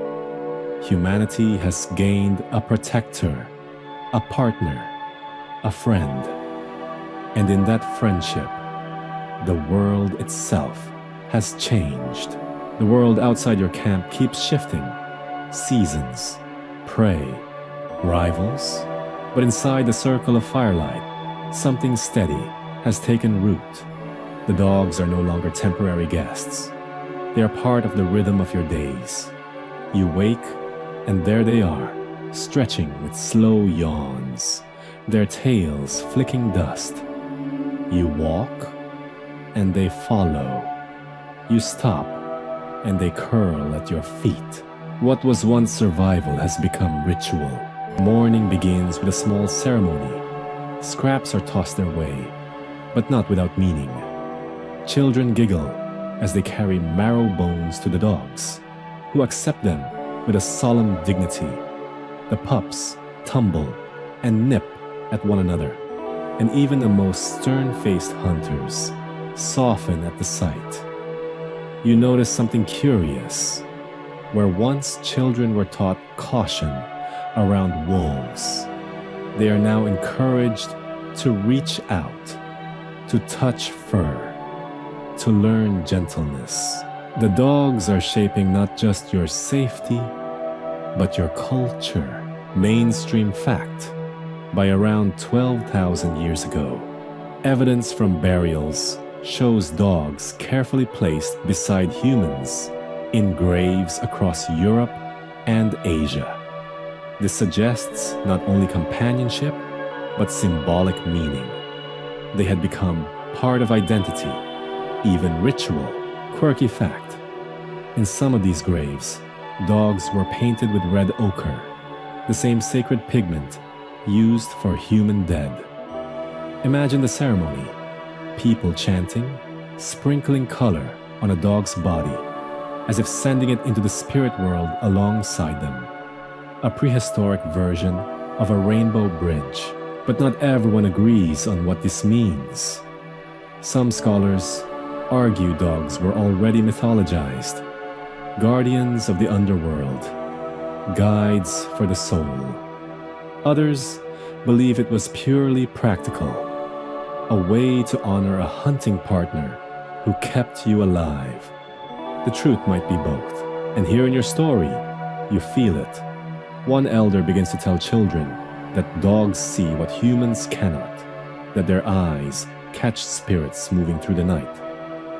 Humanity has gained a protector, a partner, a friend. And in that friendship, the world itself has changed. The world outside your camp keeps shifting. Seasons, prey, rivals. But inside the circle of firelight, something steady has taken root. The dogs are no longer temporary guests. They are part of the rhythm of your days. You wake, and there they are, stretching with slow yawns, their tails flicking dust. You walk, and they follow. You stop, and they curl at your feet. What was once survival has become ritual. Morning begins with a small ceremony. Scraps are tossed their way, but not without meaning. Children giggle as they carry marrow bones to the dogs, who accept them with a solemn dignity. The pups tumble and nip at one another, and even the most stern-faced hunters soften at the sight. You notice something curious. Where once children were taught caution around wolves, they are now encouraged to reach out, to touch fur, to learn gentleness. The dogs are shaping not just your safety, but your culture. Mainstream fact: by around 12,000 years ago, evidence from burials shows dogs carefully placed beside humans in graves across Europe and Asia. This suggests not only companionship, but symbolic meaning. They had become part of identity, even ritual. Quirky fact: in some of these graves, dogs were painted with red ochre, the same sacred pigment used for human dead. Imagine the ceremony: people chanting, sprinkling color on a dog's body, as if sending it into the spirit world alongside them. A prehistoric version of a rainbow bridge, but not everyone agrees on what this means. Some scholars argue dogs were already mythologized, guardians of the underworld, guides for the soul. Others believe it was purely practical, a way to honor a hunting partner who kept you alive. The truth might be both, and here in your story, you feel it. One elder begins to tell children that dogs see what humans cannot, that their eyes catch spirits moving through the night.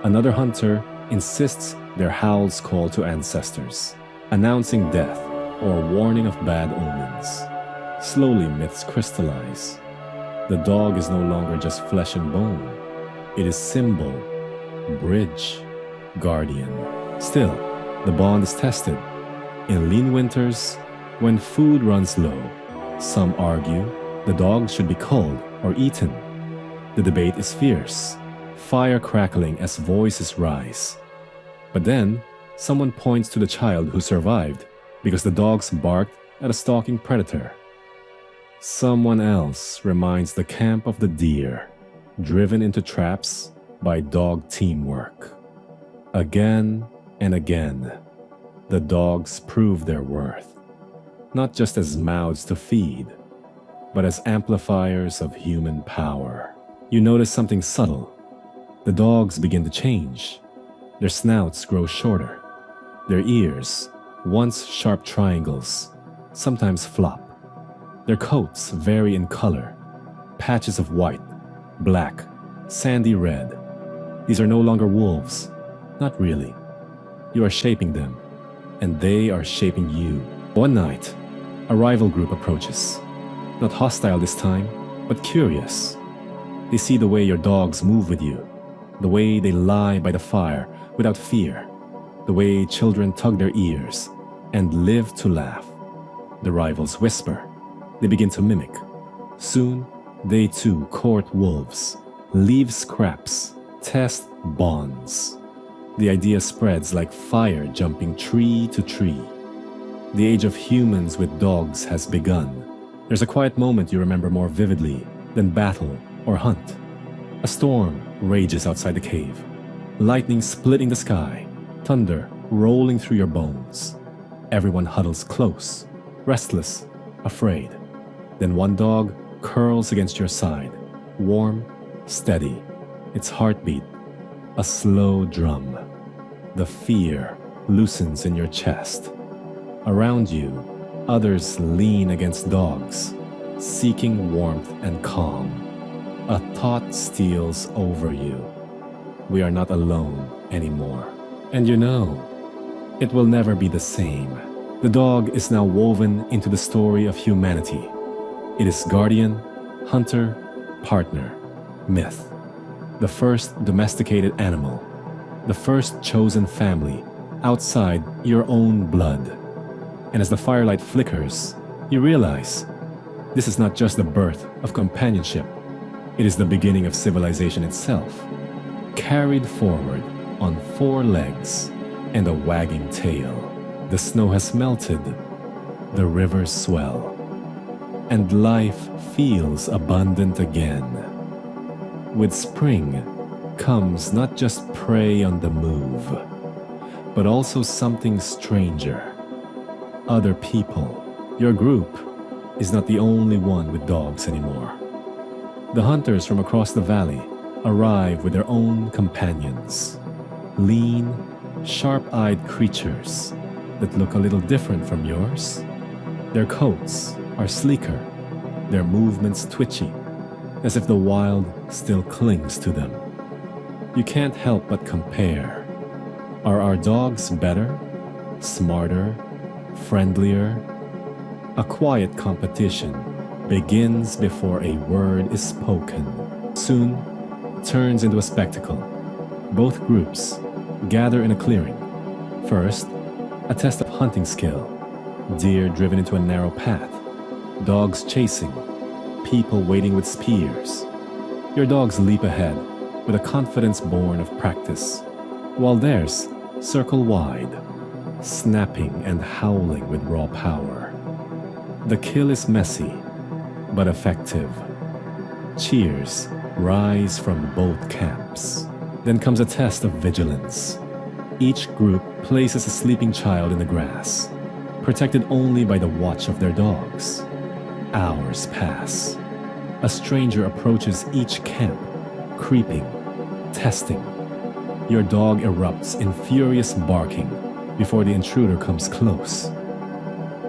Another hunter insists their howls call to ancestors, announcing death or warning of bad omens. Slowly myths crystallize. The dog is no longer just flesh and bone. It is symbol, bridge, guardian. Still, the bond is tested. In lean winters, when food runs low, some argue the dog should be culled or eaten. The debate is fierce, fire crackling as voices rise. But then, someone points to the child who survived because the dogs barked at a stalking predator. Someone else reminds the camp of the deer, driven into traps by dog teamwork. Again and again, the dogs prove their worth, not just as mouths to feed, but as amplifiers of human power. You notice something subtle. The dogs begin to change. Their snouts grow shorter. Their ears, once sharp triangles, sometimes flop. Their coats vary in color, patches of white, black, sandy red. These are no longer wolves, not really. You are shaping them, and they are shaping you. One night, a rival group approaches. Not hostile this time, but curious. They see the way your dogs move with you, the way they lie by the fire without fear, the way children tug their ears and live to laugh. The rivals whisper. They begin to mimic. Soon, they too court wolves, leave scraps, test bonds. The idea spreads like fire jumping tree to tree. The age of humans with dogs has begun. There's a quiet moment you remember more vividly than battle or hunt. A storm rages outside the cave, lightning splitting the sky, thunder rolling through your bones. Everyone huddles close, restless, afraid. Then one dog curls against your side, warm, steady, its heartbeat a slow drum. The fear loosens in your chest. Around you, others lean against dogs, seeking warmth and calm. A thought steals over you. We are not alone anymore. And you know, it will never be the same. The dog is now woven into the story of humanity. It is guardian, hunter, partner, myth. The first domesticated animal. The first chosen family outside your own blood. And as the firelight flickers, You realize this is not just the birth of companionship, it is the beginning of civilization itself, carried forward on 4 legs and a wagging tail. The snow has melted, the rivers swell, and life feels abundant again. With spring comes not just prey on the move, but also something stranger. Other people. Your group is not the only one with dogs anymore. The hunters from across the valley arrive with their own companions. Lean, sharp-eyed creatures that look a little different from yours. Their coats are sleeker, their movements twitchy, as if the wild still clings to them. You can't help but compare. Are our dogs better, smarter, friendlier? A quiet competition begins before a word is spoken. Soon turns into a spectacle. Both groups gather in a clearing. First, a test of hunting skill. Deer driven into a narrow path. Dogs chasing. People waiting with spears. Your dogs leap ahead with a confidence born of practice, while theirs circle wide, snapping and howling with raw power. The kill is messy, but effective. Cheers rise from both camps. Then comes a test of vigilance. Each group places a sleeping child in the grass, protected only by the watch of their dogs. Hours pass. A stranger approaches each camp, creeping, testing. Your dog erupts in furious barking before the intruder comes close.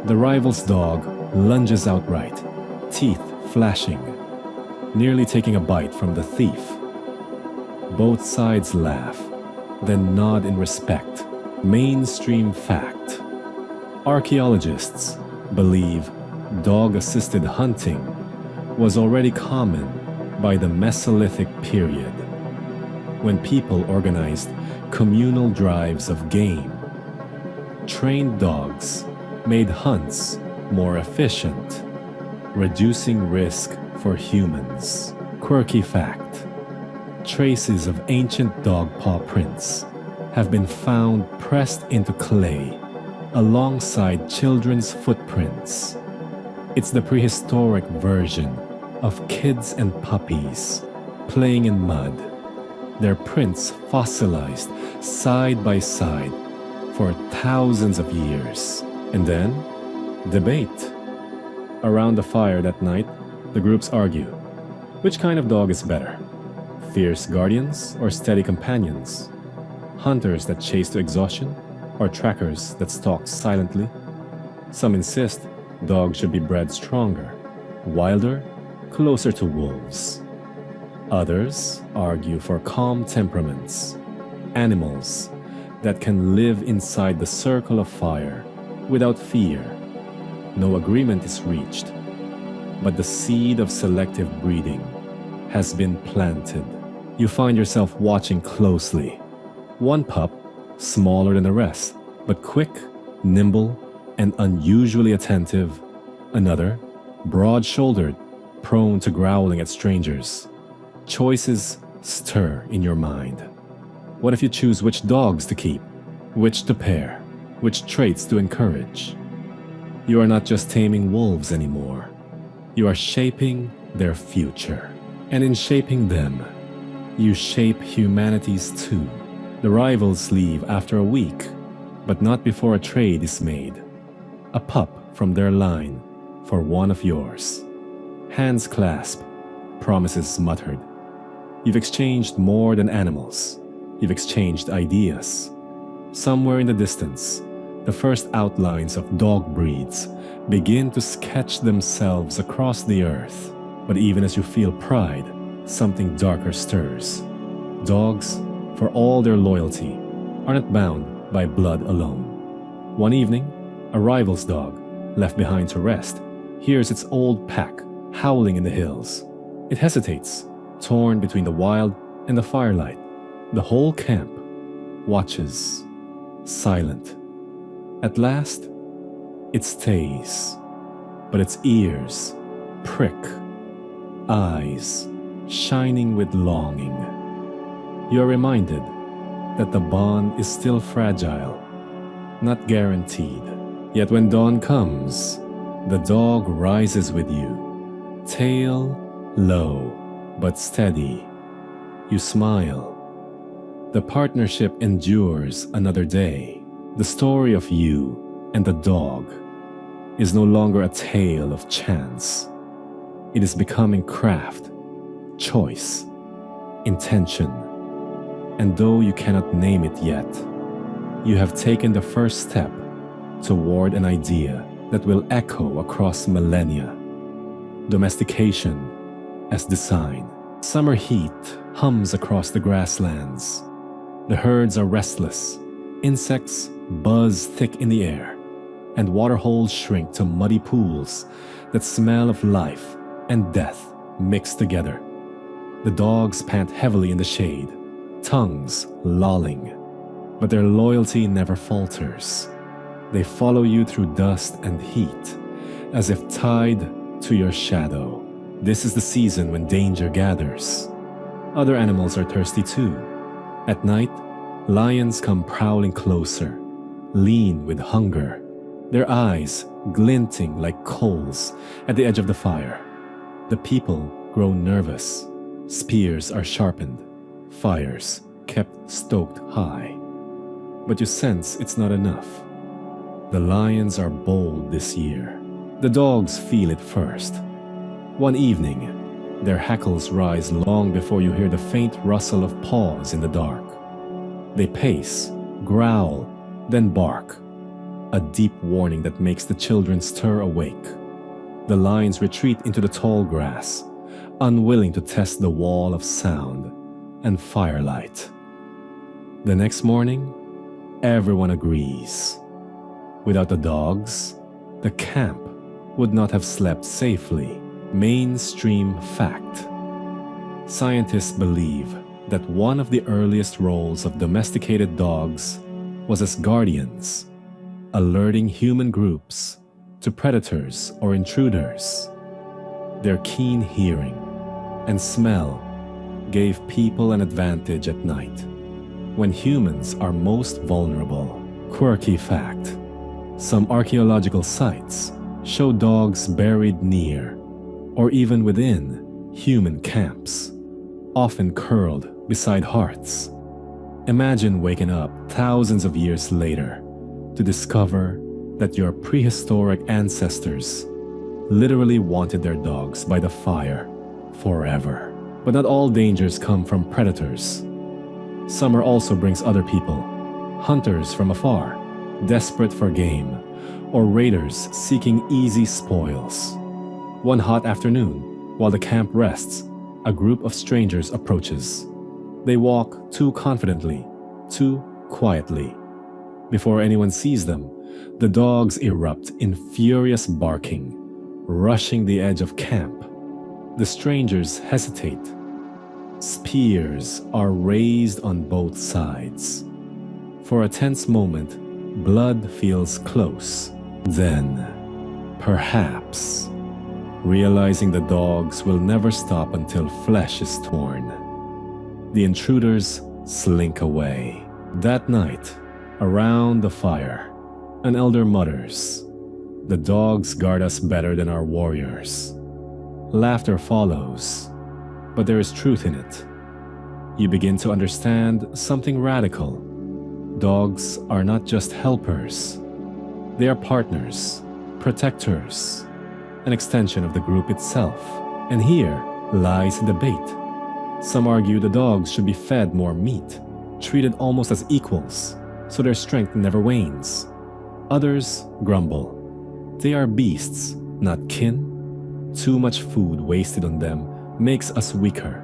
The rival's dog lunges outright, teeth flashing, nearly taking a bite from the thief. Both sides laugh, then nod in respect. Mainstream fact. Archaeologists believe dog-assisted hunting was already common by the Mesolithic period, when people organized communal drives of game. Trained dogs made hunts more efficient, reducing risk for humans. Quirky fact: traces of ancient dog paw prints have been found pressed into clay alongside children's footprints. It's the prehistoric version of kids and puppies playing in mud, their prints fossilized side by side for thousands of years. And then, debate. Around the fire that night, the groups argue. Which kind of dog is better? Fierce guardians or steady companions? Hunters that chase to exhaustion or trackers that stalk silently? Some insist dogs should be bred stronger, wilder, closer to wolves. Others argue for calm temperaments, animals that can live inside the circle of fire without fear. No agreement is reached, but the seed of selective breeding has been planted. You find yourself watching closely. One pup, smaller than the rest, but quick, nimble, and unusually attentive. Another, broad-shouldered, prone to growling at strangers. Choices stir in your mind. What if you choose which dogs to keep, which to pair, which traits to encourage? You are not just taming wolves anymore. You are shaping their future. And in shaping them, you shape humanity's too. The rivals leave after a week, but not before a trade is made. A pup from their line for one of yours. Hands clasp, promises muttered. You've exchanged more than animals. You've exchanged ideas. Somewhere in the distance, the first outlines of dog breeds begin to sketch themselves across the earth. But even as you feel pride, something darker stirs. Dogs, for all their loyalty, are not bound by blood alone. One evening, a rival's dog, left behind to rest, hears its old pack howling in the hills. It hesitates, torn between the wild and the firelight. The whole camp watches, silent. At last, it stays. but its ears prick, eyes shining with longing. You are reminded that the bond is still fragile, not guaranteed. Yet when dawn comes, the dog rises with you, tail low but steady. You smile. The partnership endures another day. The story of you and the dog is no longer a tale of chance. It is becoming craft, choice, intention. And though you cannot name it yet, you have taken the first step toward an idea that will echo across millennia. Domestication as design. Summer heat hums across the grasslands. The herds are restless. Insects buzz thick in the air, and waterholes shrink to muddy pools that smell of life and death mixed together. The dogs pant heavily in the shade, tongues lolling, but their loyalty never falters. They follow you through dust and heat, as if tied to your shadow. This is the season when danger gathers. Other animals are thirsty too. At night, lions come prowling closer, lean with hunger, their eyes glinting like coals at the edge of the fire. The people grow nervous. Spears are sharpened, fires kept stoked high. But you sense it's not enough. The lions are bold this year. The dogs feel it first. One evening, their hackles rise long before you hear the faint rustle of paws in the dark. They pace, growl, then bark, a deep warning that makes the children stir awake. The lions retreat into the tall grass, unwilling to test the wall of sound and firelight. The next morning, everyone agrees. Without the dogs, the camp would not have slept safely. Mainstream fact. Scientists believe that one of the earliest roles of domesticated dogs was as guardians, alerting human groups to predators or intruders. Their keen hearing and smell gave people an advantage at night, when humans are most vulnerable. Quirky fact. Some archaeological sites show dogs buried near or even within human camps, often curled beside hearths. Imagine waking up thousands of years later to discover that your prehistoric ancestors literally wanted their dogs by the fire forever. But not all dangers come from predators. Summer also brings other people, hunters from afar, desperate for game, or raiders seeking easy spoils. One hot afternoon, while the camp rests, a group of strangers approaches. They walk too confidently, too quietly. Before anyone sees them, the dogs erupt in furious barking, rushing the edge of camp. The strangers hesitate. Spears are raised on both sides. For a tense moment, blood feels close. Then, perhaps, realizing the dogs will never stop until flesh is torn, the intruders slink away. That night, around the fire, an elder mutters, "The dogs guard us better than our warriors." Laughter follows, but there is truth in it. You begin to understand something radical. Dogs are not just helpers. They are partners, protectors, an extension of the group itself. And here lies the debate. Some argue the dogs should be fed more meat, treated almost as equals, so their strength never wanes. Others grumble. They are beasts, not kin. Too much food wasted on them makes us weaker.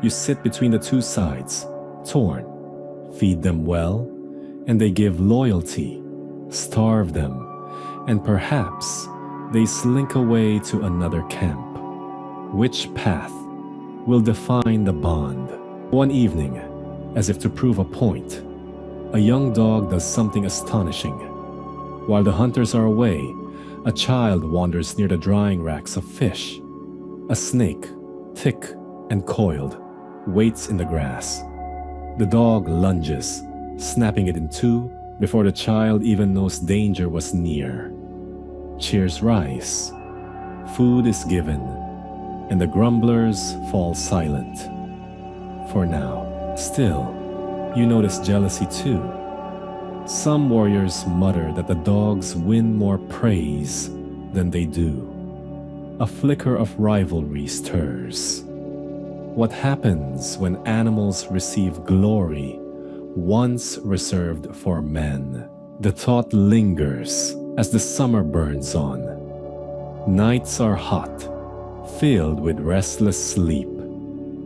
You sit between the two sides, torn. Feed them well, and they give loyalty. Starve them, and perhaps they slink away to another camp. Which path will define the bond? One evening, as if to prove a point, a young dog does something astonishing. While the hunters are away, a child wanders near the drying racks of fish. A snake, thick and coiled, waits in the grass. The dog lunges, snapping it in two before the child even knows danger was near. Cheers rise. Food is given, and the grumblers fall silent. For now. Still, you notice jealousy too. Some warriors mutter that the dogs win more praise than they do. A flicker of rivalry stirs. What happens when animals receive glory once reserved for men? The thought lingers as the summer burns on. Nights are hot, filled with restless sleep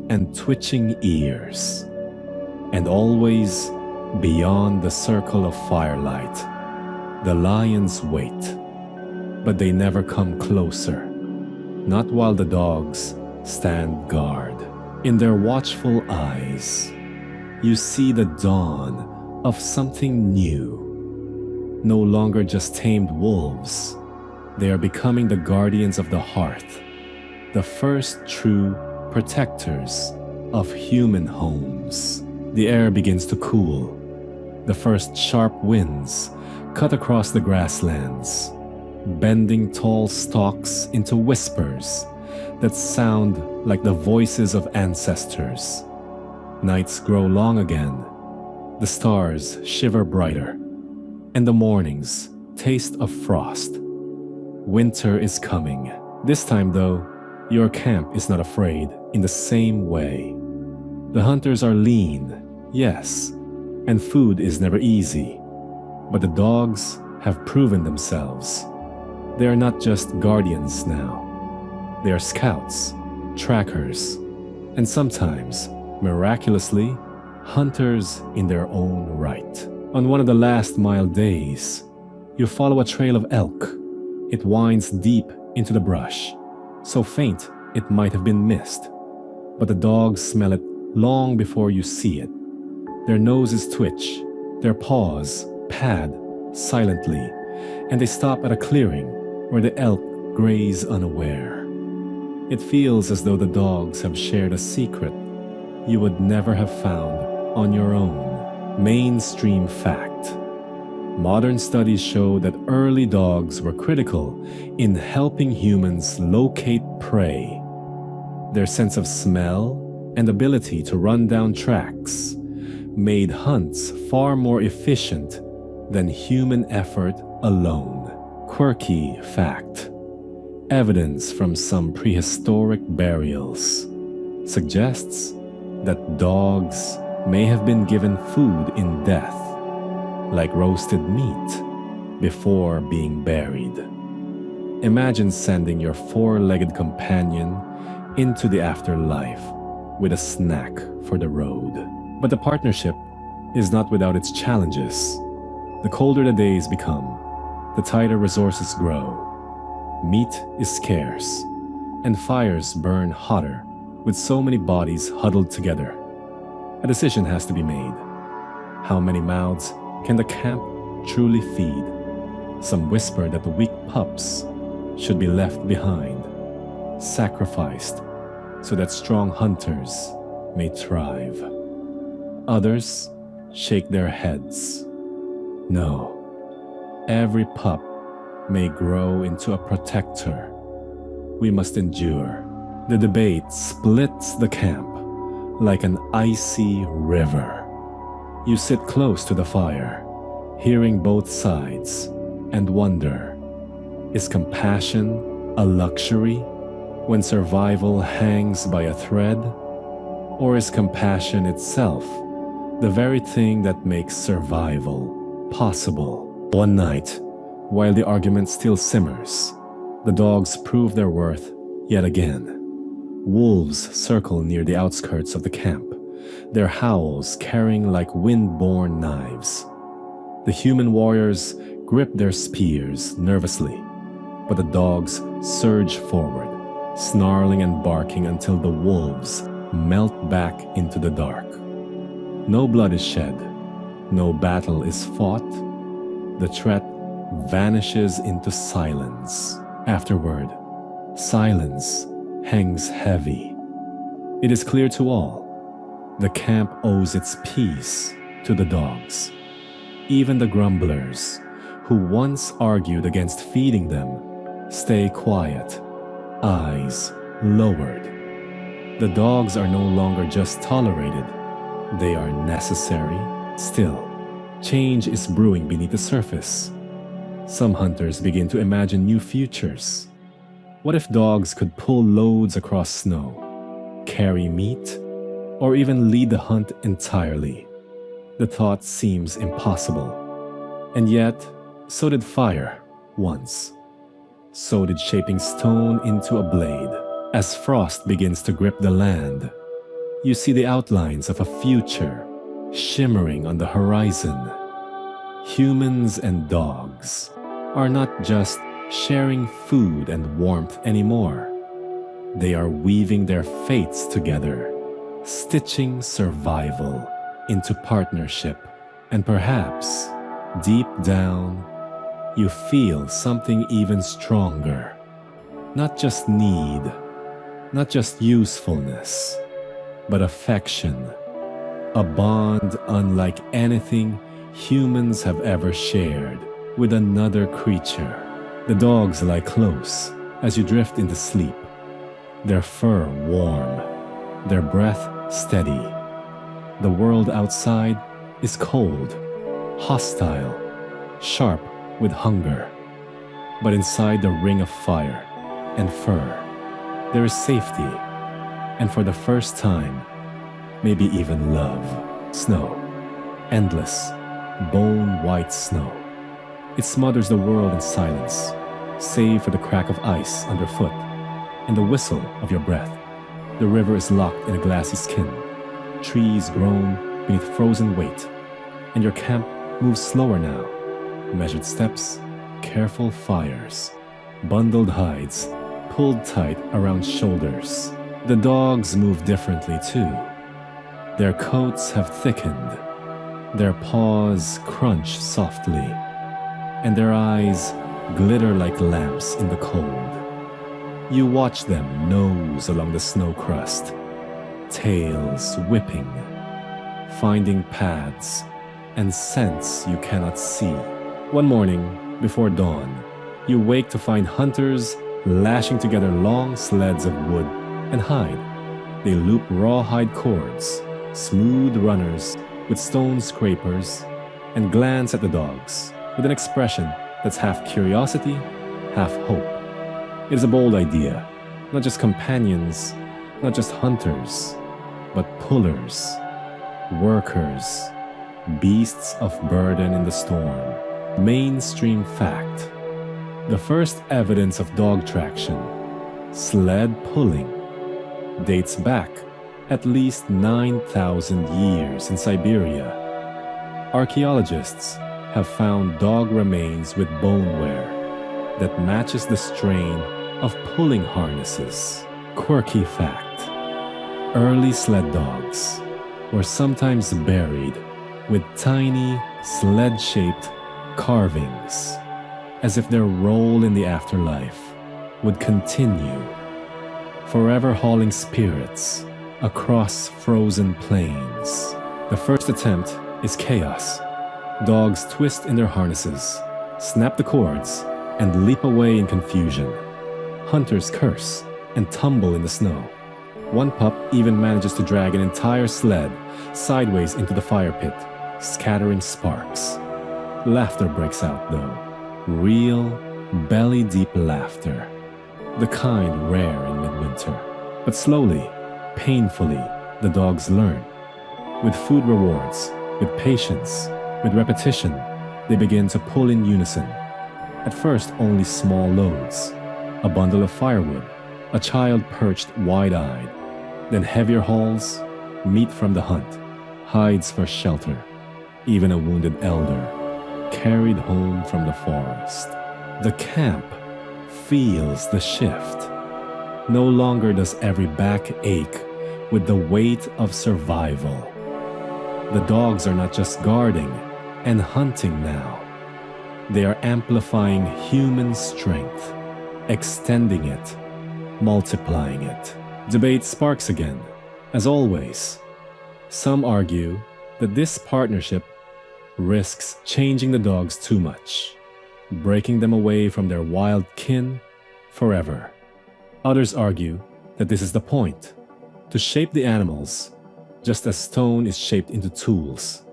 and twitching ears. And always, beyond the circle of firelight, the lions wait. But they never come closer, not while the dogs stand guard. In their watchful eyes, you see the dawn of something new. No longer just tamed wolves, they are becoming the guardians of the hearth, the first true protectors of human homes. The air begins to cool. The first sharp winds cut across the grasslands, bending tall stalks into whispers that sound like the voices of ancestors. Nights grow long again. The stars shiver brighter, and the mornings taste of frost. Winter is coming. This time, though, your camp is not afraid in the same way. The hunters are lean, yes, and food is never easy. But the dogs have proven themselves. They are not just guardians now. They are scouts, trackers, and sometimes, miraculously, hunters in their own right. On one of the last mild days, you follow a trail of elk. It winds deep into the brush, so faint it might have been missed. But the dogs smell it long before you see it. Their noses twitch, their paws pad silently, and they stop at a clearing where the elk graze unaware. It feels as though the dogs have shared a secret you would never have found on your own. Mainstream fact. Modern studies show that early dogs were critical in helping humans locate prey. Their sense of smell and ability to run down tracks made hunts far more efficient than human effort alone. Quirky fact. Evidence from some prehistoric burials suggests that dogs may have been given food in death, like roasted meat, before being buried. Imagine sending your four-legged companion into the afterlife with a snack for the road. But the partnership is not without its challenges. The colder the days become, the tighter resources grow. Meat is scarce, and fires burn hotter with so many bodies huddled together. A decision has to be made. How many mouths can the camp truly feed? Some whisper that the weak pups should be left behind, sacrificed so that strong hunters may thrive. Others shake their heads. No, every pup may grow into a protector. We must endure. The debate splits the camp like an icy river. You sit close to the fire, hearing both sides, and wonder, is compassion a luxury when survival hangs by a thread? Or is compassion itself the very thing that makes survival possible? One night, while the argument still simmers, the dogs prove their worth yet again. Wolves circle near the outskirts of the camp, their howls carrying like wind-borne knives. The human warriors grip their spears nervously, but the dogs surge forward, snarling and barking until the wolves melt back into the dark. No blood is shed, no battle is fought. The threat vanishes into silence. Afterward, silence hangs heavy. It is clear to all, the camp owes its peace to the dogs. Even the grumblers, who once argued against feeding them, stay quiet, eyes lowered. The dogs are no longer just tolerated, they are necessary. Still, change is brewing beneath the surface. Some hunters begin to imagine new futures. What if dogs could pull loads across snow, carry meat, or even lead the hunt entirely? The thought seems impossible. And yet, so did fire once. So did shaping stone into a blade. As frost begins to grip the land, you see the outlines of a future shimmering on the horizon. Humans and dogs are not just sharing food and warmth anymore. They are weaving their fates together, stitching survival into partnership. And perhaps, deep down, you feel something even stronger. Not just need, not just usefulness, but affection. A bond unlike anything humans have ever shared with another creature. The dogs lie close as you drift into sleep, their fur warm, their breath steady. The world outside is cold, hostile, sharp with hunger. But inside the ring of fire and fur, there is safety, and for the first time, maybe even love. Snow, endless, bone-white snow. It smothers the world in silence, save for the crack of ice underfoot and the whistle of your breath. The river is locked in a glassy skin, trees groan beneath frozen weight, and your camp moves slower now. Measured steps, careful fires, bundled hides pulled tight around shoulders. The dogs move differently too. Their coats have thickened, their paws crunch softly, and their eyes glitter like lamps in the cold. You watch them nose along the snow crust, tails whipping, finding paths and scents you cannot see. One morning, before dawn, you wake to find hunters lashing together long sleds of wood and hide. They loop rawhide cords, smooth runners with stone scrapers, and glance at the dogs with an expression that's half curiosity, half hope. It is a bold idea, not just companions, not just hunters, but pullers, workers, beasts of burden in the storm. Mainstream fact. The first evidence of dog traction, sled pulling, dates back at least 9,000 years in Siberia. Archaeologists have found dog remains with bone wear that matches the strain of pulling harnesses. Quirky fact. Early sled dogs were sometimes buried with tiny sled-shaped carvings, as if their role in the afterlife would continue, forever hauling spirits across frozen plains. The first attempt is chaos. Dogs twist in their harnesses, snap the cords, and leap away in confusion. Hunters curse and tumble in the snow. One pup even manages to drag an entire sled sideways into the fire pit, scattering sparks. Laughter breaks out though. Real, belly-deep laughter. The kind rare in midwinter. But slowly, painfully, the dogs learn. With food rewards, with patience, with repetition, they begin to pull in unison. At first, only small loads. A bundle of firewood, a child perched wide-eyed. Then heavier hauls, meat from the hunt, hides for shelter, even a wounded elder carried home from the forest. The camp feels the shift. No longer does every back ache with the weight of survival. The dogs are not just guarding and hunting now. They are amplifying human strength, extending it, multiplying it. Debate sparks again, as always. Some argue that this partnership risks changing the dogs too much, breaking them away from their wild kin forever. Others argue that this is the point, to shape the animals just as stone is shaped into tools.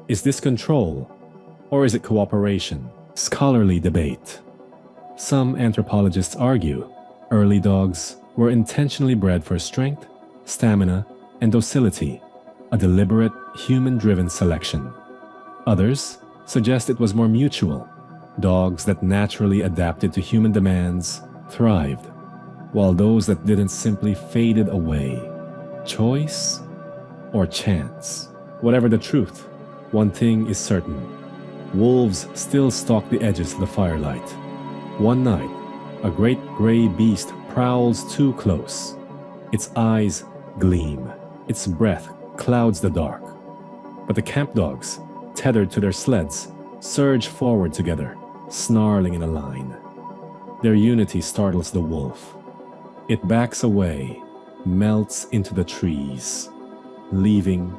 Is this control, or is it cooperation? Scholarly debate. Some anthropologists argue early dogs were intentionally bred for strength, stamina, and docility, a deliberate, human-driven selection. Others suggest it was more mutual. Dogs that naturally adapted to human demands thrived, while those that didn't simply faded away. Choice or chance? Whatever the truth, one thing is certain. Wolves still stalk the edges of the firelight. One night, a great gray beast prowls too close. Its eyes gleam. Its breath clouds the dark. But the camp dogs, tethered to their sleds, surge forward together, snarling in a line. Their unity startles the wolf. It backs away, melts into the trees, leaving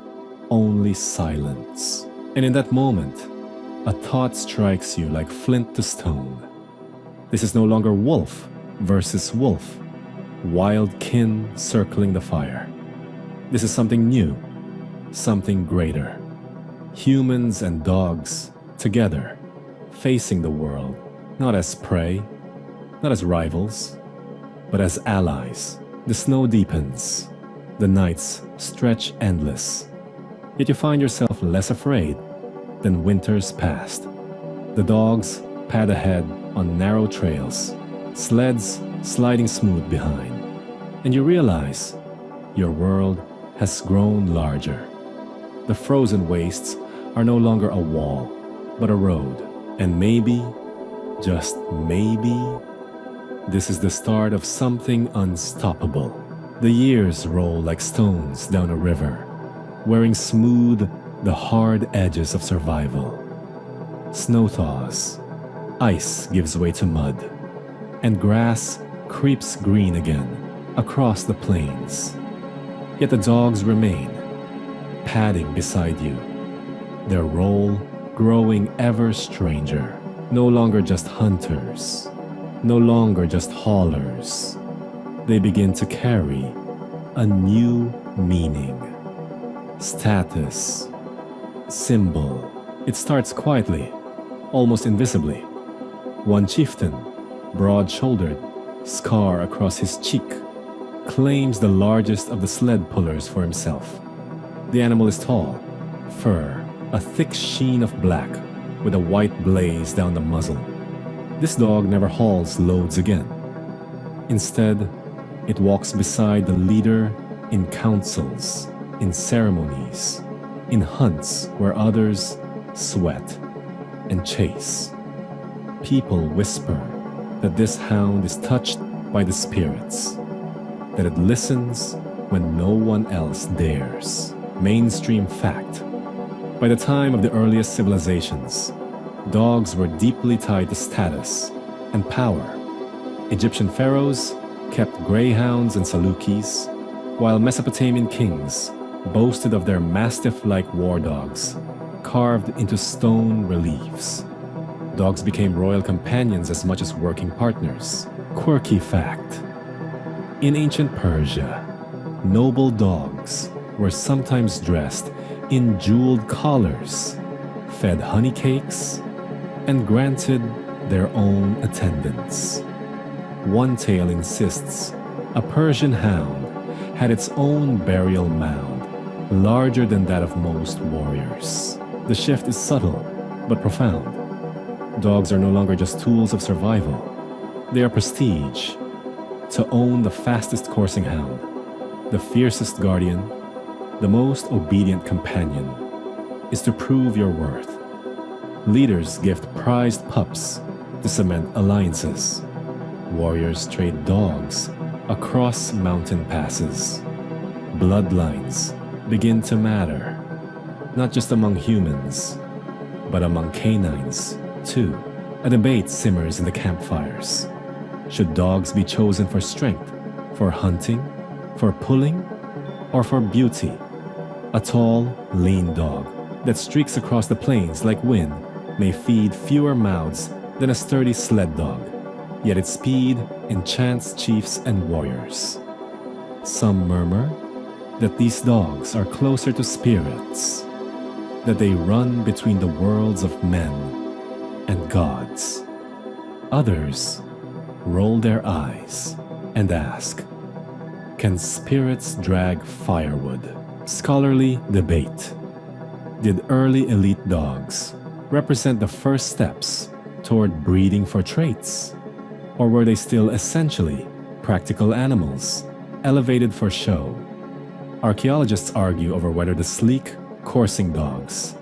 only silence. And in that moment, a thought strikes you like flint to stone. This is no longer wolf versus wolf, wild kin circling the fire. This is something new, something greater. Humans and dogs together, facing the world, not as prey, not as rivals, but as allies. The snow deepens, the nights stretch endless, yet you find yourself less afraid than winter's past. The dogs pad ahead on narrow trails, sleds sliding smooth behind, and you realize your world has grown larger. The frozen wastes are no longer a wall, but a road. And maybe, just maybe, this is the start of something unstoppable. The years roll like stones down a river, wearing smooth the hard edges of survival. Snow thaws, ice gives way to mud, and grass creeps green again across the plains. Yet the dogs remain, padding beside you, their role growing ever stranger. No longer just hunters, no longer just haulers. They begin to carry a new meaning. Status, symbol. It starts quietly, almost invisibly. One chieftain, broad-shouldered, scar across his cheek, claims the largest of the sled pullers for himself. The animal is tall, fur, a thick sheen of black, with a white blaze down the muzzle. This dog never hauls loads again. Instead, it walks beside the leader in councils, in ceremonies, in hunts where others sweat and chase. People whisper that this hound is touched by the spirits, that it listens when no one else dares. Mainstream fact. By the time of the earliest civilizations, dogs were deeply tied to status and power. Egyptian pharaohs kept greyhounds and salukis, while Mesopotamian kings boasted of their mastiff-like war dogs, carved into stone reliefs. Dogs became royal companions as much as working partners. Quirky fact. In ancient Persia, noble dogs were sometimes dressed in jeweled collars, fed honey cakes, and granted their own attendance. One tale insists a Persian hound had its own burial mound, larger than that of most warriors. The shift is subtle, but profound. Dogs are no longer just tools of survival. They are prestige. To own the fastest coursing hound, the fiercest guardian, the most obedient companion, is to prove your worth. Leaders gift prized pups to cement alliances. Warriors trade dogs across mountain passes. Bloodlines begin to matter, not just among humans, but among canines too. A debate simmers in the campfires. Should dogs be chosen for strength, for hunting, for pulling, or for beauty? A tall, lean dog that streaks across the plains like wind may feed fewer mouths than a sturdy sled dog, yet its speed enchants chiefs and warriors. Some murmur that these dogs are closer to spirits, that they run between the worlds of men and gods. Others roll their eyes and ask, can spirits drag firewood? Scholarly debate. Did early elite dogs represent the first steps toward breeding for traits? Or were they still essentially practical animals, elevated for show? Archaeologists argue over whether the sleek, coursing dogs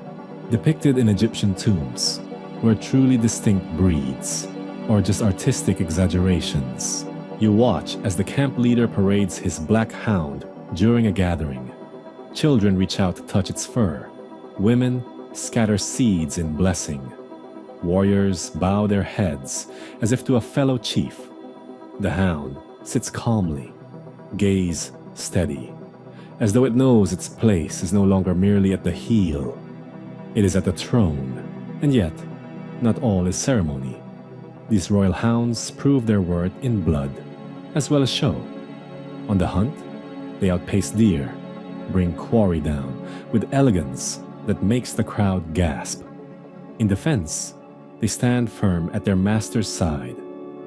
depicted in Egyptian tombs were truly distinct breeds or just artistic exaggerations. You watch as the camp leader parades his black hound during a gathering. Children reach out to touch its fur. Women scatter seeds in blessing. Warriors bow their heads as if to a fellow chief. The hound sits calmly, gaze steady, as though it knows its place is no longer merely at the heel. It is at the throne, and yet, not all is ceremony. These royal hounds prove their worth in blood, as well as show. On the hunt, they outpace deer, bring quarry down with elegance that makes the crowd gasp. In defense, they stand firm at their master's side,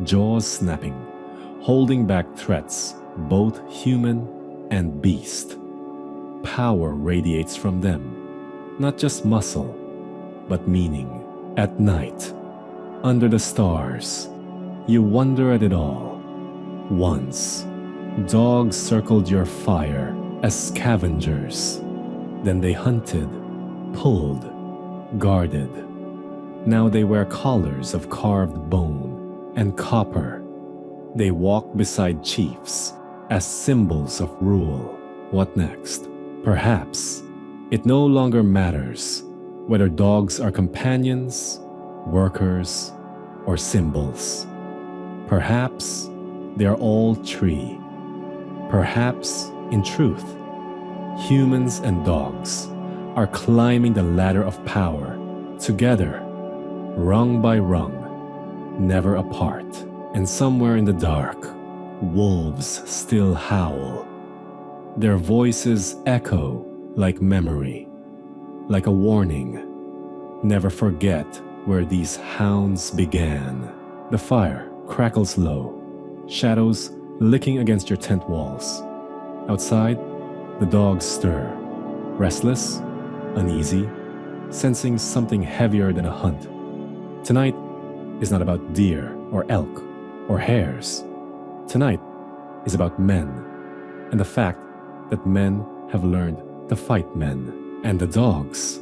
jaws snapping, holding back threats, both human and beast. Power radiates from them, not just muscle, but meaning. At night, under the stars, you wonder at it all. Once, dogs circled your fire as scavengers. Then they hunted, pulled, guarded. Now they wear collars of carved bone and copper. They walk beside chiefs as symbols of rule. What next? Perhaps it no longer matters whether dogs are companions, workers, or symbols. Perhaps they are all three. Perhaps, in truth, humans and dogs are climbing the ladder of power together, rung by rung, never apart. And somewhere in the dark, wolves still howl. Their voices echo like memory, like a warning. Never forget where these hounds began. The fire crackles low, shadows licking against your tent walls. Outside, the dogs stir, restless, uneasy, sensing something heavier than a hunt. Tonight is not about deer or elk or hares. Tonight is about men, and the fact that men have learned to fight men. And the dogs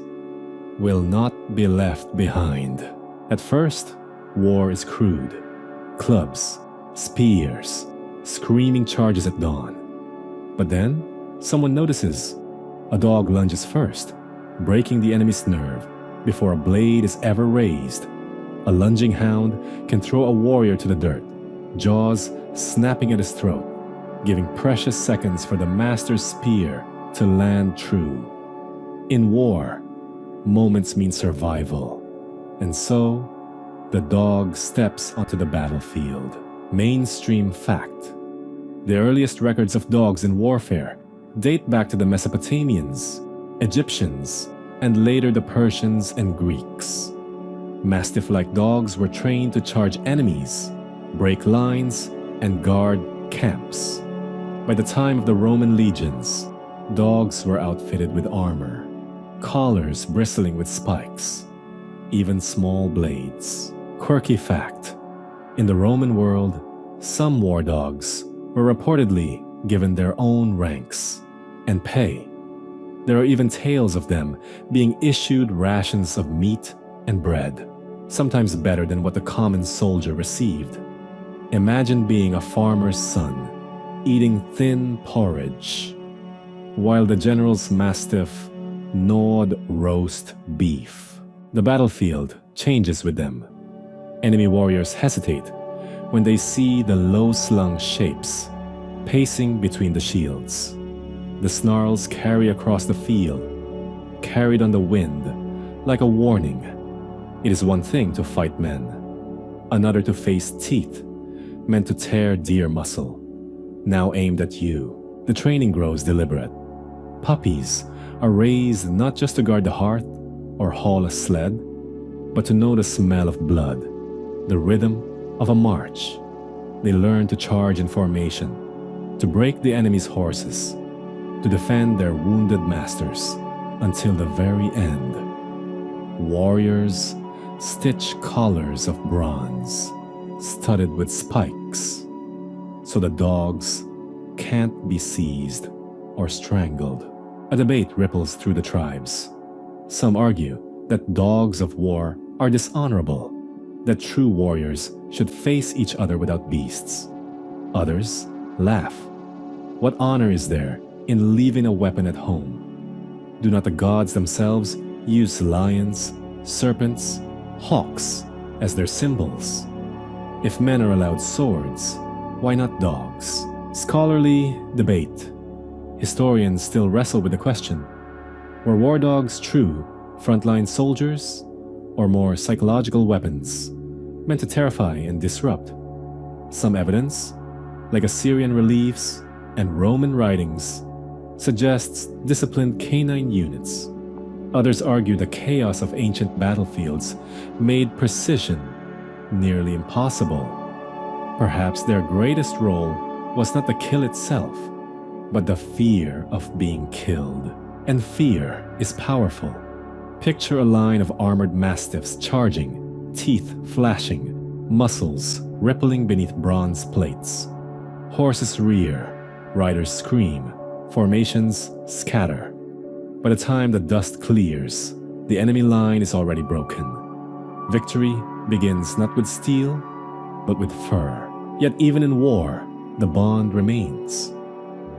will not be left behind. At first, war is crude. Clubs, spears, screaming charges at dawn. But then, someone notices. A dog lunges first, breaking the enemy's nerve before a blade is ever raised. A lunging hound can throw a warrior to the dirt, jaws snapping at his throat, giving precious seconds for the master's spear to land true. In war, moments mean survival. And so, the dog steps onto the battlefield. Mainstream fact. The earliest records of dogs in warfare date back to the Mesopotamians, Egyptians, and later the Persians and Greeks. Mastiff-like dogs were trained to charge enemies, break lines, and guard camps. By the time of the Roman legions, dogs were outfitted with armor, collars bristling with spikes, even small blades. Quirky fact: in the Roman world, some war dogs were reportedly given their own ranks and pay. There are even tales of them being issued rations of meat and bread, sometimes better than what the common soldier received. Imagine being a farmer's son, eating thin porridge, while the general's mastiff gnawed roast beef. The battlefield changes with them. Enemy warriors hesitate when they see the low-slung shapes pacing between the shields. The snarls carry across the field, carried on the wind, like a warning. It is one thing to fight men, another to face teeth meant to tear deer muscle, now aimed at you. The training grows deliberate. Puppies are raised not just to guard the hearth or haul a sled, but to know the smell of blood, the rhythm of a march. They learn to charge in formation, to break the enemy's horses, to defend their wounded masters until the very end. Warriors stitch collars of bronze, studded with spikes, so the dogs can't be seized or strangled. A debate ripples through the tribes. Some argue that dogs of war are dishonorable, that true warriors should face each other without beasts. Others laugh. What honor is there in leaving a weapon at home? Do not the gods themselves use lions, serpents, hawks as their symbols? If men are allowed swords, why not dogs? Scholarly debate. Historians still wrestle with the question: were war dogs true frontline soldiers, or more psychological weapons meant to terrify and disrupt? Some evidence, like Assyrian reliefs and Roman writings, suggests disciplined canine units. Others argue the chaos of ancient battlefields made precision nearly impossible. Perhaps their greatest role was not the kill itself, but the fear of being killed. And fear is powerful. Picture a line of armored mastiffs charging, teeth flashing, muscles rippling beneath bronze plates. Horses rear, riders scream, formations scatter. By the time the dust clears, the enemy line is already broken. Victory begins not with steel, but with fur. Yet even in war, the bond remains.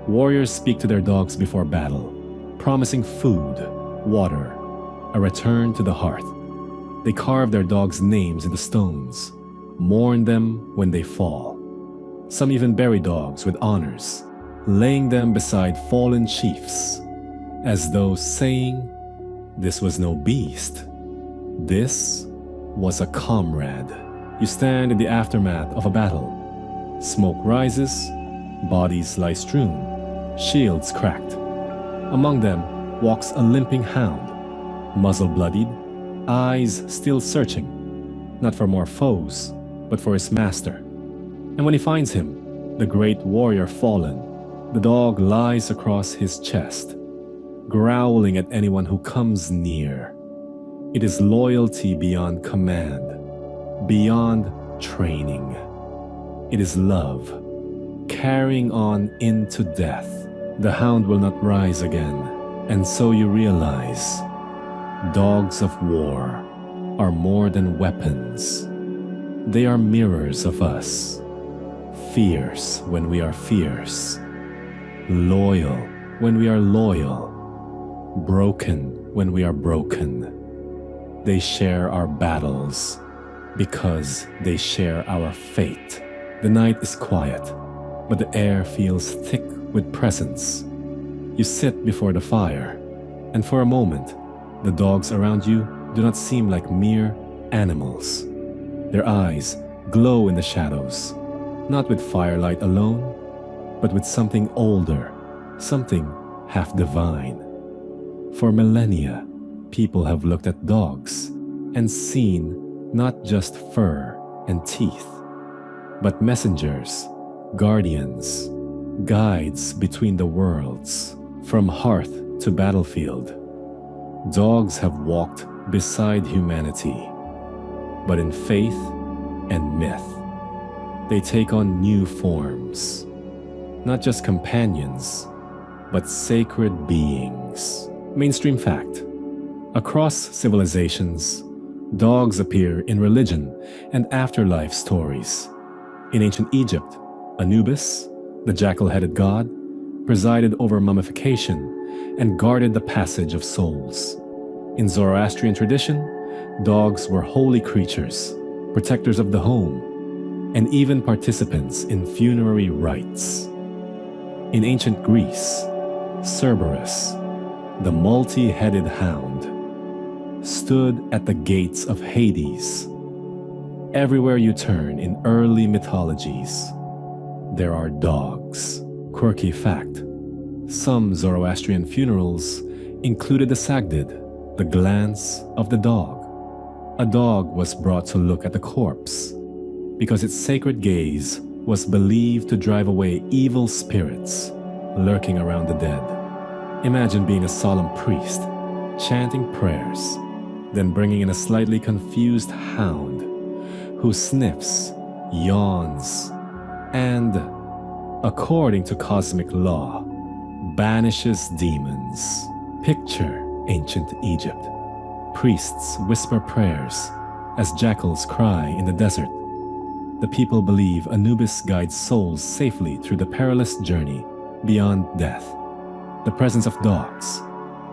Warriors speak to their dogs before battle, promising food, water, a return to the hearth. They carve their dogs' names into stones, mourn them when they fall. Some even bury dogs with honors, laying them beside fallen chiefs, as though saying, "This was no beast. This was a comrade." You stand in the aftermath of a battle. Smoke rises, bodies lie strewn, shields cracked. Among them walks a limping hound, muzzle bloodied, eyes still searching, not for more foes, but for his master. And when he finds him, the great warrior fallen, the dog lies across his chest, growling at anyone who comes near. It is loyalty beyond command, beyond training. It is love, carrying on into death. The hound will not rise again, and so you realize dogs of war are more than weapons. They are mirrors of us, fierce when we are fierce, loyal when we are loyal, broken when we are broken. They share our battles because they share our fate. The night is quiet, but the air feels thick with presence. You sit before the fire, and for a moment, the dogs around you do not seem like mere animals. Their eyes glow in the shadows, not with firelight alone, but with something older, something half divine. For millennia, people have looked at dogs and seen not just fur and teeth, but messengers, guardians, guides between the worlds, from hearth to battlefield. Dogs have walked beside humanity, but in faith and myth, they take on new forms, not just companions, but sacred beings. Mainstream fact: across civilizations, dogs appear in religion and afterlife stories. In ancient Egypt, Anubis, the jackal-headed god, presided over mummification and guarded the passage of souls. In Zoroastrian tradition, dogs were holy creatures, protectors of the home, and even participants in funerary rites. In ancient Greece, Cerberus, the multi-headed hound, stood at the gates of Hades. Everywhere you turn in early mythologies, there are dogs. Quirky fact: some Zoroastrian funerals included the sagdid, the glance of the dog. A dog was brought to look at the corpse because its sacred gaze was believed to drive away evil spirits lurking around the dead. Imagine being a solemn priest, chanting prayers, then bringing in a slightly confused hound who sniffs, yawns, and, according to cosmic law, banishes demons. Picture ancient Egypt. Priests whisper prayers as jackals cry in the desert. The people believe Anubis guides souls safely through the perilous journey beyond death. The presence of dogs,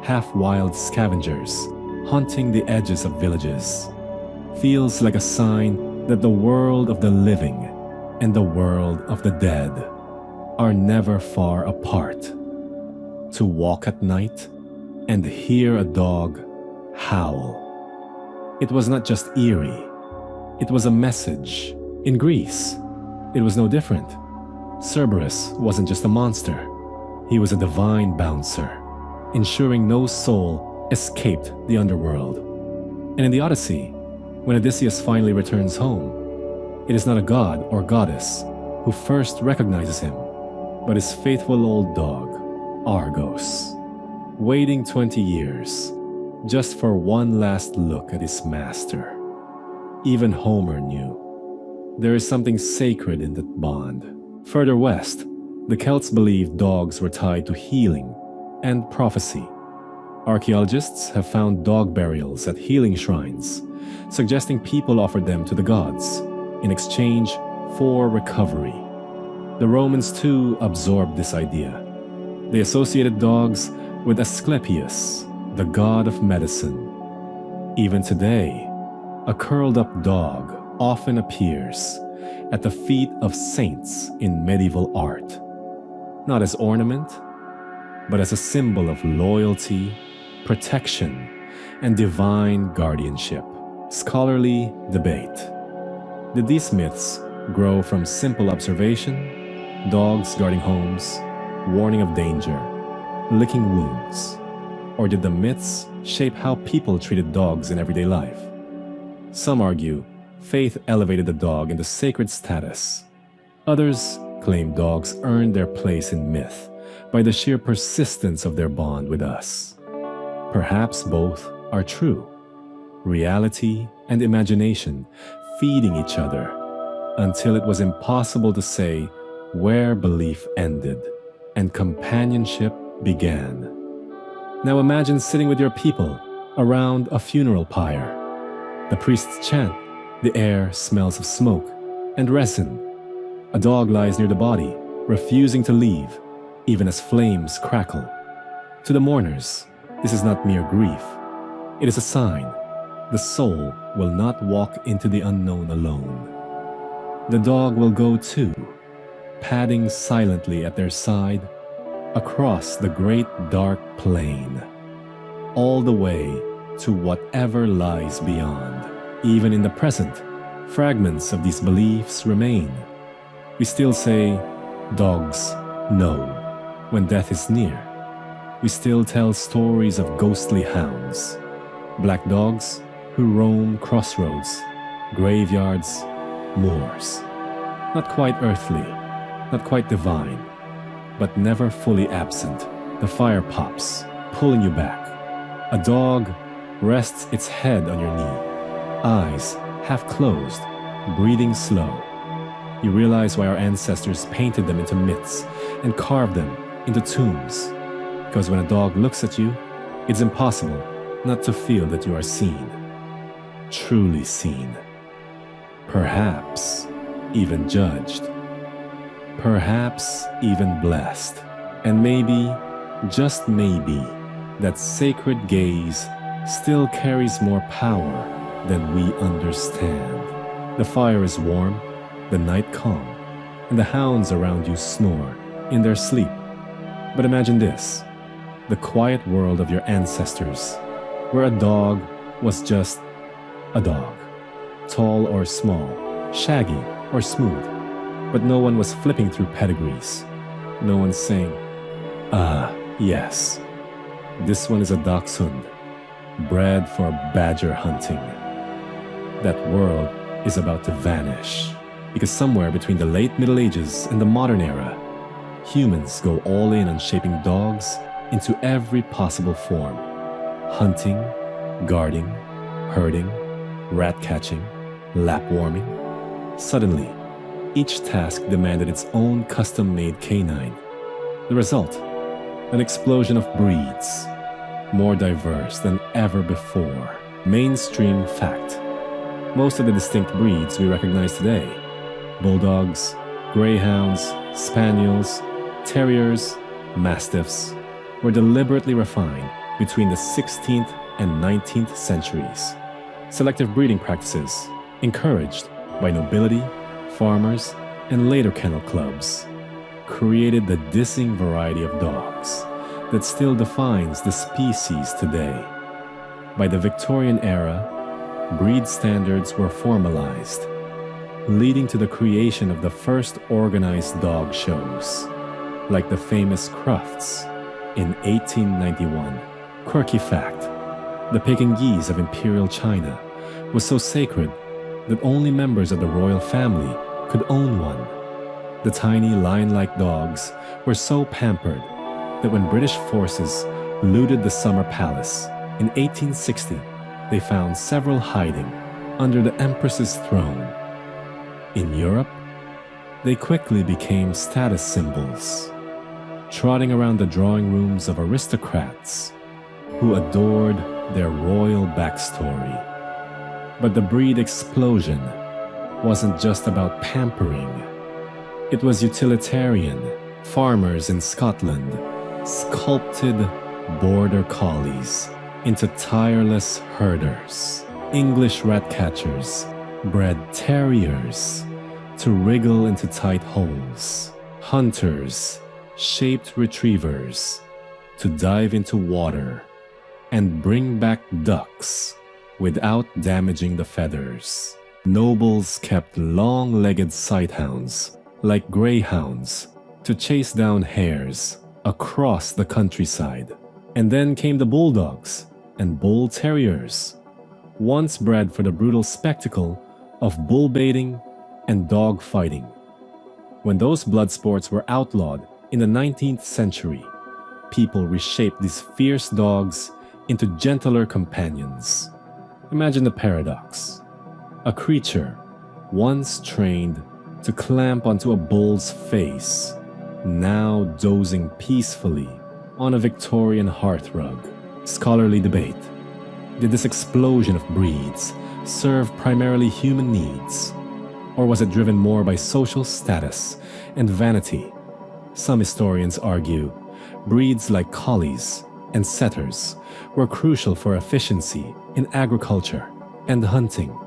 half-wild scavengers haunting the edges of villages, feels like a sign that the world of the living and the world of the dead are never far apart. To walk at night and hear a dog howl. It was not just eerie, it was a message. In Greece, it was no different. Cerberus wasn't just a monster, he was a divine bouncer, ensuring no soul escaped the underworld. And in the Odyssey, when Odysseus finally returns home, it is not a god or goddess who first recognizes him, but his faithful old dog, Argos, waiting 20 years just for one last look at his master. Even Homer knew there is something sacred in that bond. Further west, the Celts believed dogs were tied to healing and prophecy. Archaeologists have found dog burials at healing shrines, suggesting people offered them to the gods in exchange for recovery. The Romans too absorbed this idea. They associated dogs with Asclepius, the god of medicine. Even today, a curled-up dog often appears at the feet of saints in medieval art, not as ornament, but as a symbol of loyalty, protection, and divine guardianship. Scholarly debate. Did these myths grow from simple observation, dogs guarding homes, warning of danger, licking wounds? Or did the myths shape how people treated dogs in everyday life? Some argue faith elevated the dog into sacred status. Others claim dogs earned their place in myth by the sheer persistence of their bond with us. Perhaps both are true. Reality and imagination feeding each other until it was impossible to say where belief ended and companionship began. Now imagine sitting with your people around a funeral pyre. The priests chant, the air smells of smoke and resin. A dog lies near the body, refusing to leave, even as flames crackle. To the mourners, this is not mere grief. It is a sign the soul will not walk into the unknown alone. The dog will go too, padding silently at their side across the great dark plain, all the way to whatever lies beyond. Even in the present, fragments of these beliefs remain. We still say, dogs know when death is near. We still tell stories of ghostly hounds, black dogs who roam crossroads, graveyards, moors. Not quite earthly, not quite divine, but never fully absent. The fire pops, pulling you back. A dog rests its head on your knee, eyes half closed, breathing slow. You realize why our ancestors painted them into myths and carved them into tombs. Because when a dog looks at you, it's impossible not to feel that you are seen. Truly seen. Perhaps even judged. Perhaps even blessed. And maybe, just maybe, that sacred gaze still carries more power than we understand. The fire is warm, the night calm, and the hounds around you snore in their sleep. But imagine this, the quiet world of your ancestors, where a dog was just a dog, tall or small, shaggy or smooth, but no one was flipping through pedigrees. No one's saying, "Ah, yes, this one is a dachshund, bred for badger hunting." That world is about to vanish, because somewhere between the late Middle Ages and the modern era, humans go all in on shaping dogs into every possible form. Hunting, guarding, herding, rat catching, lap warming. Suddenly, each task demanded its own custom-made canine. The result, an explosion of breeds, more diverse than ever before. Mainstream fact. Most of the distinct breeds we recognize today, bulldogs, greyhounds, spaniels, terriers, mastiffs, were deliberately refined between the 16th and 19th centuries. Selective breeding practices, encouraged by nobility, farmers, and later kennel clubs, created the dissing variety of dogs that still defines the species today. By the Victorian era, breed standards were formalized, leading to the creation of the first organized dog shows, like the famous Crufts in 1891. Quirky fact, the Pekingese of Imperial China was so sacred that only members of the royal family could own one. The tiny lion-like dogs were so pampered that when British forces looted the Summer Palace in 1860, they found several hiding under the Empress's throne. In Europe, they quickly became status symbols, trotting around the drawing rooms of aristocrats who adored their royal backstory. But the breed explosion wasn't just about pampering. It was utilitarian. Farmers in Scotland sculpted border collies into tireless herders. English rat catchers bred terriers to wriggle into tight holes. Hunters shaped retrievers to dive into water and bring back ducks without damaging the feathers. Nobles kept long-legged sighthounds like greyhounds to chase down hares across the countryside. And then came the bulldogs and bull terriers, once bred for the brutal spectacle of bull baiting and dog fighting. When those blood sports were outlawed in the 19th century, people reshaped these fierce dogs into gentler companions. Imagine the paradox. A creature once trained to clamp onto a bull's face, now dozing peacefully on a Victorian hearthrug. Scholarly debate. Did this explosion of breeds serve primarily human needs? Or was it driven more by social status and vanity? Some historians argue breeds like collies and setters were crucial for efficiency in agriculture and hunting.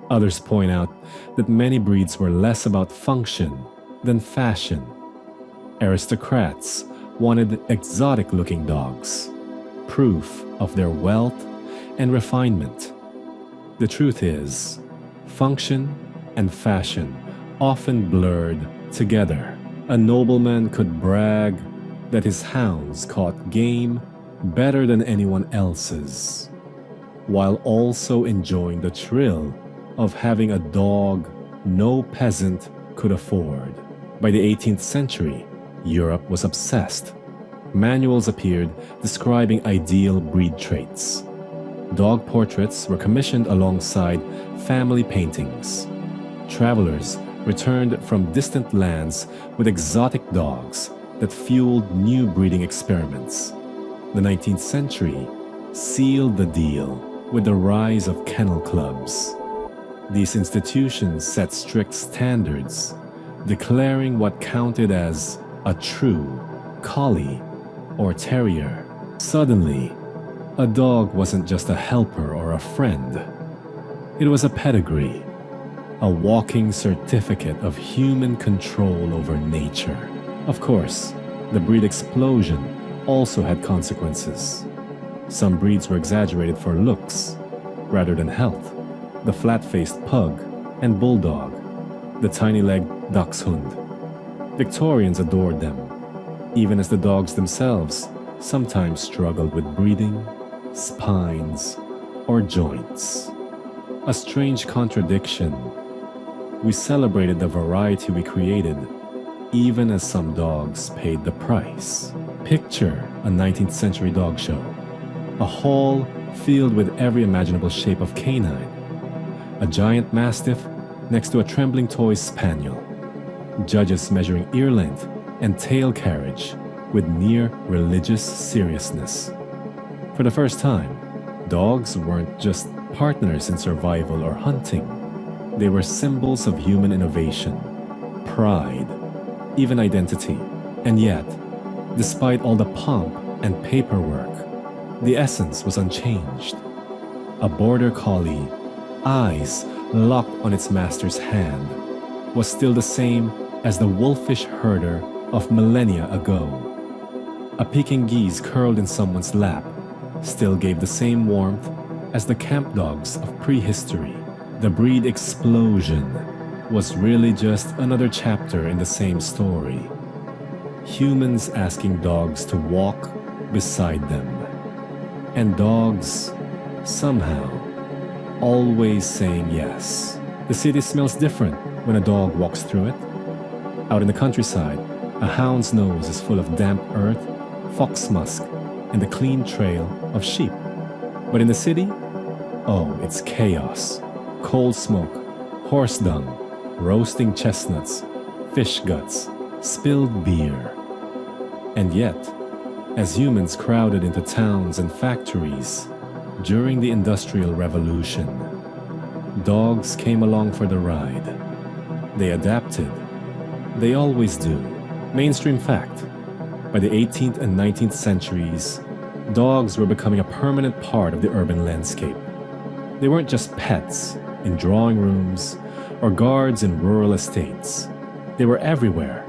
Others point out that many breeds were less about function than fashion. Aristocrats wanted exotic-looking dogs, proof of their wealth and refinement. The truth is, function and fashion often blurred together. A nobleman could brag that his hounds caught game better than anyone else's, while also enjoying the thrill of having a dog no peasant could afford. By the 18th century, Europe was obsessed. Manuals appeared describing ideal breed traits. Dog portraits were commissioned alongside family paintings. Travelers returned from distant lands with exotic dogs that fueled new breeding experiments. The 19th century sealed the deal with the rise of kennel clubs. These institutions set strict standards, declaring what counted as a true collie or terrier. Suddenly, a dog wasn't just a helper or a friend. It was a pedigree, a walking certificate of human control over nature. Of course, the breed explosion also had consequences. Some breeds were exaggerated for looks rather than health. The flat-faced pug and bulldog, the tiny-legged dachshund. Victorians adored them, even as the dogs themselves sometimes struggled with breathing, spines, or joints. A strange contradiction. We celebrated the variety we created, even as some dogs paid the price. Picture a 19th century dog show. A hall filled with every imaginable shape of canine. A giant mastiff next to a trembling toy spaniel. Judges measuring ear length and tail carriage with near religious seriousness. For the first time, dogs weren't just partners in survival or hunting. They were symbols of human innovation, pride, even identity. And yet, despite all the pomp and paperwork, the essence was unchanged. A border collie, eyes locked on its master's hand, was still the same as the wolfish herder of millennia ago. A Pekingese curled in someone's lap still gave the same warmth as the camp dogs of prehistory. The breed explosion was really just another chapter in the same story. Humans asking dogs to walk beside them. And dogs, somehow, always saying yes. The city smells different when a dog walks through it. Out in the countryside, a hound's nose is full of damp earth, fox musk, and the clean trail of sheep. But in the city, oh, it's chaos. Coal smoke, horse dung, roasting chestnuts, fish guts, spilled beer. And yet, as humans crowded into towns and factories during the Industrial Revolution, dogs came along for the ride. They adapted. They always do. Mainstream fact. By the 18th and 19th centuries, dogs were becoming a permanent part of the urban landscape. They weren't just pets in drawing rooms or guards in rural estates. They were everywhere.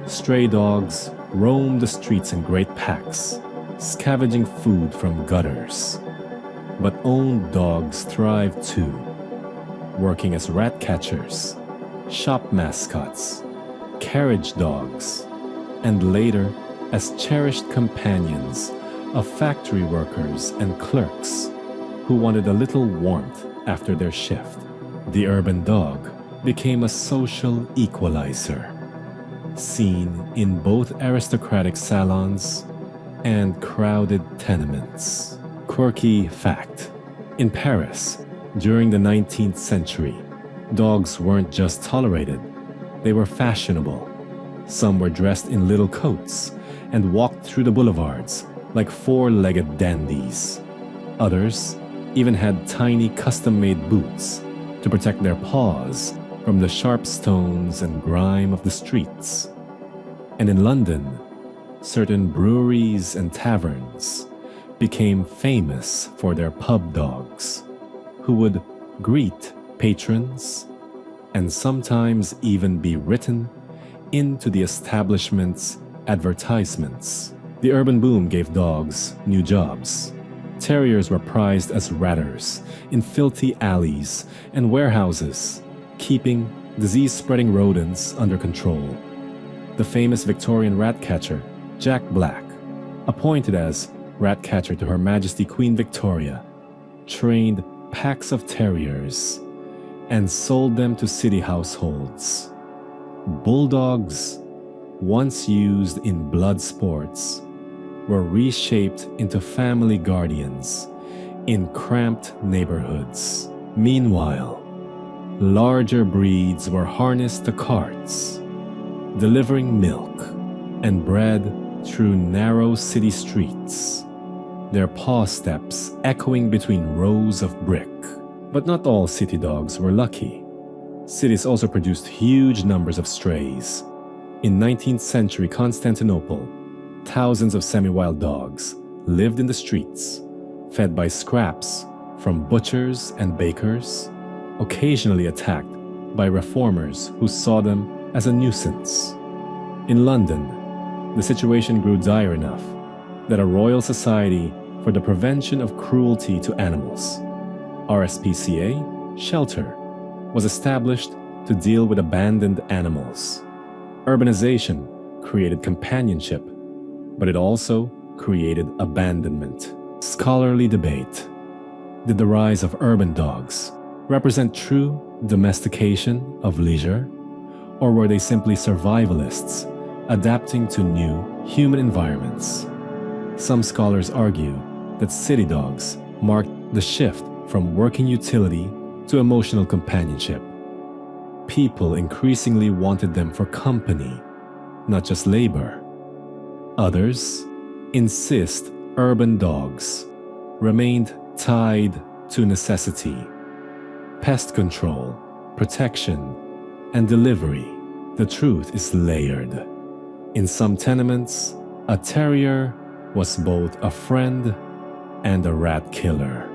Stray dogs roamed the streets in great packs, scavenging food from gutters. But owned dogs thrived too, working as rat catchers, shop mascots, carriage dogs, and later as cherished companions of factory workers and clerks who wanted a little warmth after their shift. The urban dog became a social equalizer, seen in both aristocratic salons and crowded tenements. Quirky fact. In Paris, during the 19th century, dogs weren't just tolerated, they were fashionable. Some were dressed in little coats and walked through the boulevards like four-legged dandies. Others even had tiny custom-made boots to protect their paws from the sharp stones and grime of the streets. And in London, certain breweries and taverns became famous for their pub dogs, who would greet patrons and sometimes even be written into the establishment's advertisements. The urban boom gave dogs new jobs. Terriers were prized as ratters in filthy alleys and warehouses, keeping disease-spreading rodents under control. The famous Victorian rat catcher, Jack Black, appointed as rat catcher to Her Majesty Queen Victoria, trained packs of terriers and sold them to city households. Bulldogs, once used in blood sports, were reshaped into family guardians in cramped neighborhoods. Meanwhile, larger breeds were harnessed to carts, delivering milk and bread through narrow city streets, their paw steps echoing between rows of brick. But not all city dogs were lucky. Cities also produced huge numbers of strays. In 19th century Constantinople, thousands of semi-wild dogs lived in the streets, fed by scraps from butchers and bakers, occasionally attacked by reformers who saw them as a nuisance. In London, the situation grew dire enough that a Royal Society for the Prevention of Cruelty to Animals, RSPCA Shelter, was established to deal with abandoned animals. Urbanization created companionship, but it also created abandonment. Scholarly debate. Did the rise of urban dogs represent true domestication of leisure, or were they simply survivalists adapting to new human environments? Some scholars argue that city dogs marked the shift from working utility to emotional companionship. People increasingly wanted them for company, not just labor. Others insist urban dogs remained tied to necessity. Pest control, protection, and delivery. The truth is layered. In some tenements, a terrier was both a friend and a rat killer,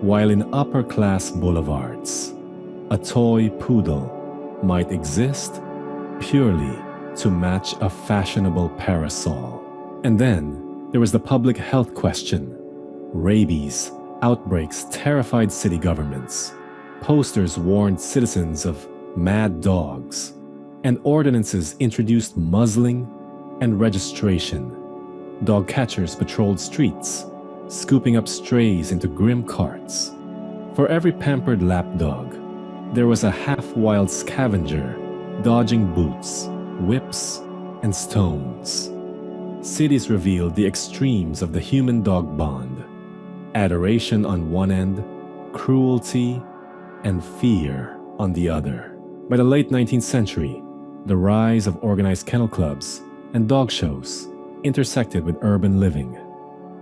while in upper-class boulevards, a toy poodle might exist purely to match a fashionable parasol. And then there was the public health question. Rabies outbreaks terrified city governments. Posters warned citizens of mad dogs, and ordinances introduced muzzling and registration. Dog catchers patrolled streets, scooping up strays into grim carts. For every pampered lapdog, there was a half-wild scavenger dodging boots, whips, and stones. Cities revealed the extremes of the human-dog bond. Adoration on one end, cruelty and fear on the other. By the late 19th century, the rise of organized kennel clubs and dog shows intersected with urban living.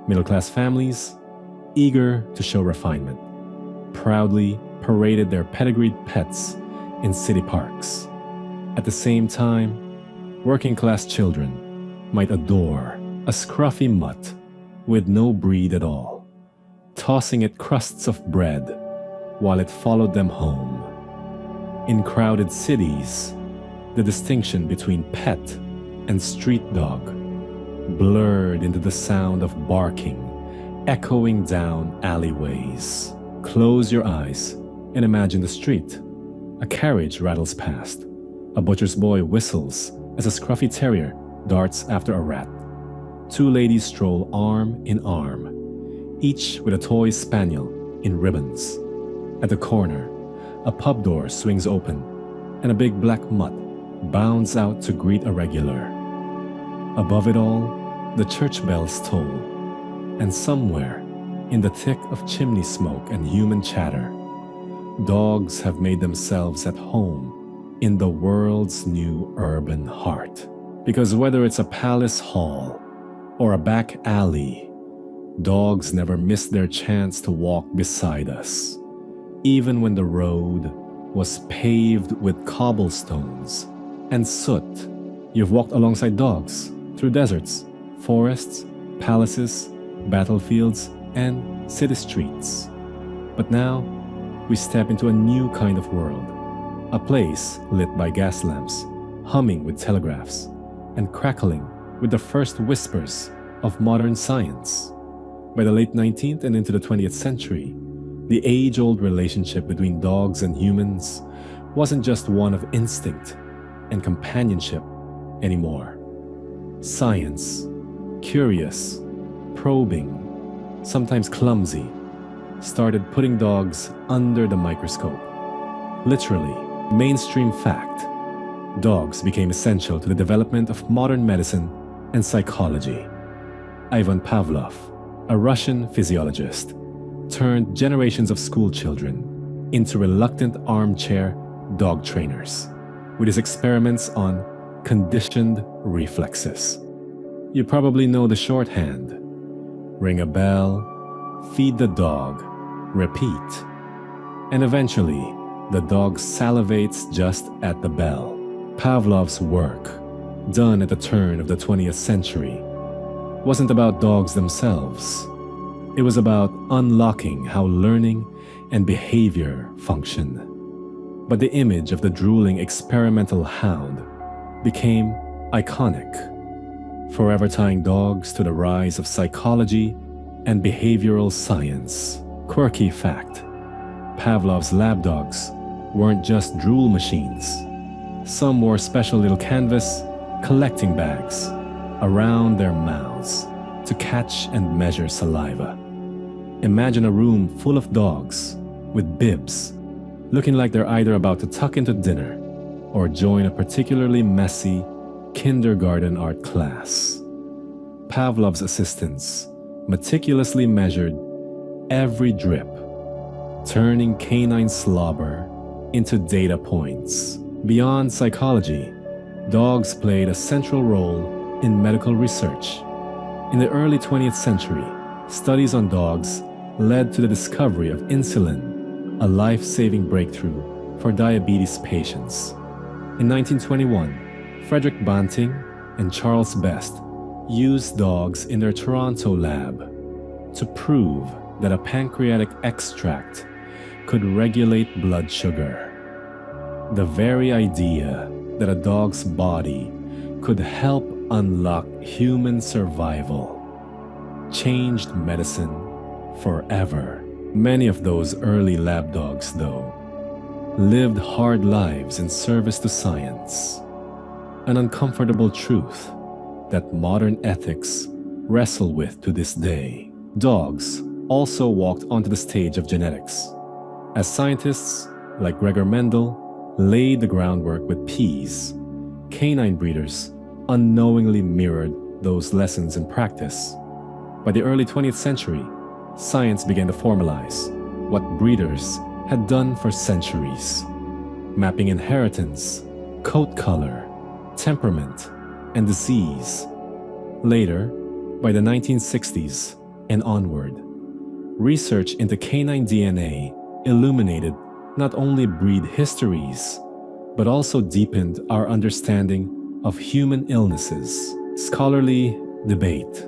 Middle-class families, eager to show refinement, proudly paraded their pedigreed pets in city parks. At the same time, working-class children might adore a scruffy mutt with no breed at all, tossing it crusts of bread while it followed them home. In crowded cities, the distinction between pet and street dog blurred into the sound of barking echoing down alleyways. Close your eyes and imagine the street. A carriage rattles past. A butcher's boy whistles as a scruffy terrier darts after a rat. Two ladies stroll arm in arm, each with a toy spaniel in ribbons. At the corner, a pub door swings open, and a big black mutt bounds out to greet a regular. Above it all, the church bells toll, and somewhere, in the thick of chimney smoke and human chatter, dogs have made themselves at home in the world's new urban heart. Because whether it's a palace hall or a back alley, dogs never miss their chance to walk beside us. Even when the road was paved with cobblestones and soot, you've walked alongside dogs through deserts, forests, palaces, battlefields, and city streets. But now, we step into a new kind of world, a place lit by gas lamps, humming with telegraphs, and crackling with the first whispers of modern science. By the late 19th and into the 20th century, the age-old relationship between dogs and humans wasn't just one of instinct and companionship anymore. Science, curious, probing, sometimes clumsy, started putting dogs under the microscope. Literally, mainstream fact, dogs became essential to the development of modern medicine and psychology. Ivan Pavlov, a Russian physiologist, turned generations of school children into reluctant armchair dog trainers with his experiments on conditioned reflexes. You probably know the shorthand. Ring a bell, feed the dog, repeat. And eventually, the dog salivates just at the bell. Pavlov's work, done at the turn of the 20th century, wasn't about dogs themselves. It was about unlocking how learning and behavior function. But the image of the drooling experimental hound became iconic, forever tying dogs to the rise of psychology and behavioral science. Quirky fact: Pavlov's lab dogs weren't just drool machines. Some wore special little canvas collecting bags around their mouths to catch and measure saliva. Imagine a room full of dogs with bibs, looking like they're either about to tuck into dinner or join a particularly messy kindergarten art class. Pavlov's assistants meticulously measured every drip, turning canine slobber into data points. Beyond psychology, dogs played a central role in medical research. In the early 20th century, studies on dogs led to the discovery of insulin, a life-saving breakthrough for diabetes patients. In 1921, Frederick Banting and Charles Best used dogs in their Toronto lab to prove that a pancreatic extract could regulate blood sugar. The very idea that a dog's body could help unlock human survival changed medicine forever. Many of those early lab dogs, though, lived hard lives in service to science, an uncomfortable truth that modern ethics wrestle with to this day. Dogs also walked onto the stage of genetics, as scientists like Gregor Mendel laid the groundwork with peas. Canine breeders unknowingly mirrored those lessons in practice. By the early 20th century, science began to formalize what breeders had done for centuries, mapping inheritance, coat color, temperament, and disease. Later, by the 1960s and onward, research into canine DNA illuminated not only breed histories, but also deepened our understanding of human illnesses. Scholarly debate: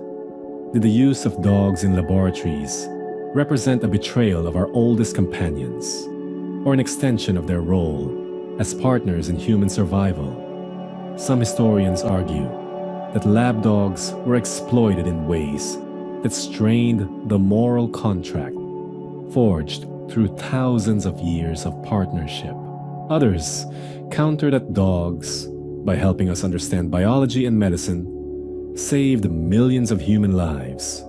did the use of dogs in laboratories represent a betrayal of our oldest companions, or an extension of their role as partners in human survival? Some historians argue that lab dogs were exploited in ways that strained the moral contract forged through thousands of years of partnership. Others counter that dogs, by helping us understand biology and medicine, saved millions of human lives,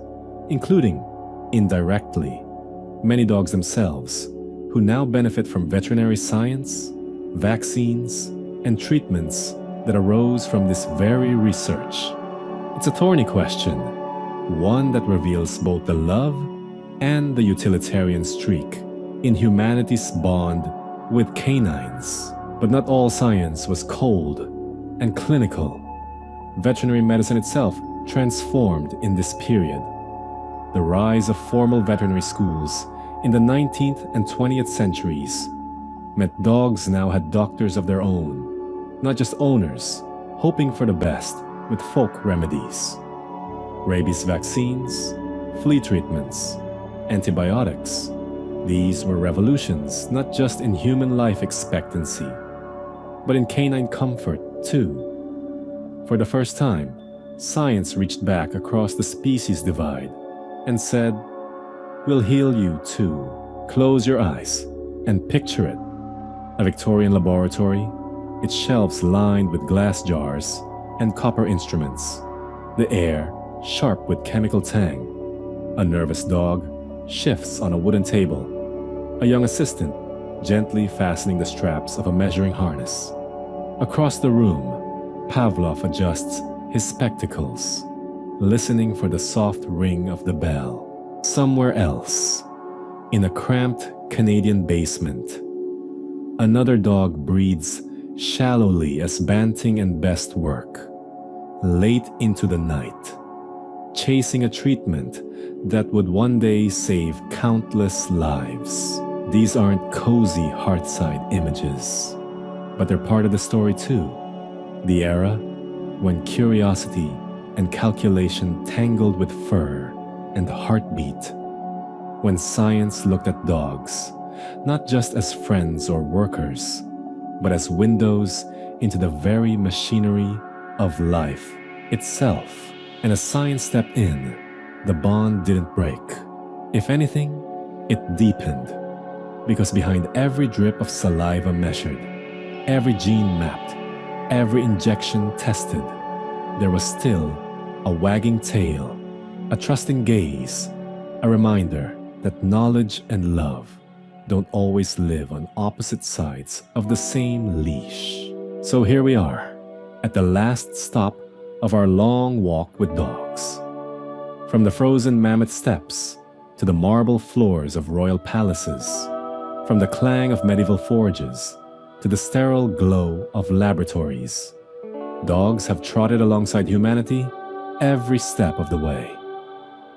including, indirectly, many dogs themselves, who now benefit from veterinary science, vaccines, and treatments that arose from this very research. It's a thorny question, one that reveals both the love and the utilitarian streak in humanity's bond with canines. But not all science was cold and clinical. Veterinary medicine itself transformed in this period. The rise of formal veterinary schools in the 19th and 20th centuries meant dogs now had doctors of their own, not just owners, hoping for the best with folk remedies. Rabies vaccines, flea treatments, antibiotics. These were revolutions not just in human life expectancy, but in canine comfort too. For the first time, science reached back across the species divide and said, "We'll heal you too." Close your eyes and picture it. A Victorian laboratory, its shelves lined with glass jars and copper instruments. The air sharp with chemical tang. A nervous dog shifts on a wooden table. A young assistant gently fastening the straps of a measuring harness. Across the room, Pavlov adjusts his spectacles, listening for the soft ring of the bell. Somewhere else, in a cramped Canadian basement, another dog breathes shallowly as Banting and Best work, late into the night, chasing a treatment that would one day save countless lives. These aren't cozy heartside images, but they're part of the story too. The era when curiosity and calculation tangled with fur and heartbeat. When science looked at dogs not just as friends or workers, but as windows into the very machinery of life itself. And as science stepped in, the bond didn't break. If anything, it deepened. Because behind every drip of saliva measured, every gene mapped, every injection tested, there was still a wagging tail, a trusting gaze, a reminder that knowledge and love don't always live on opposite sides of the same leash. So here we are, at the last stop of our long walk with dogs. From the frozen mammoth steppes to the marble floors of royal palaces, from the clang of medieval forges to the sterile glow of laboratories, dogs have trotted alongside humanity every step of the way.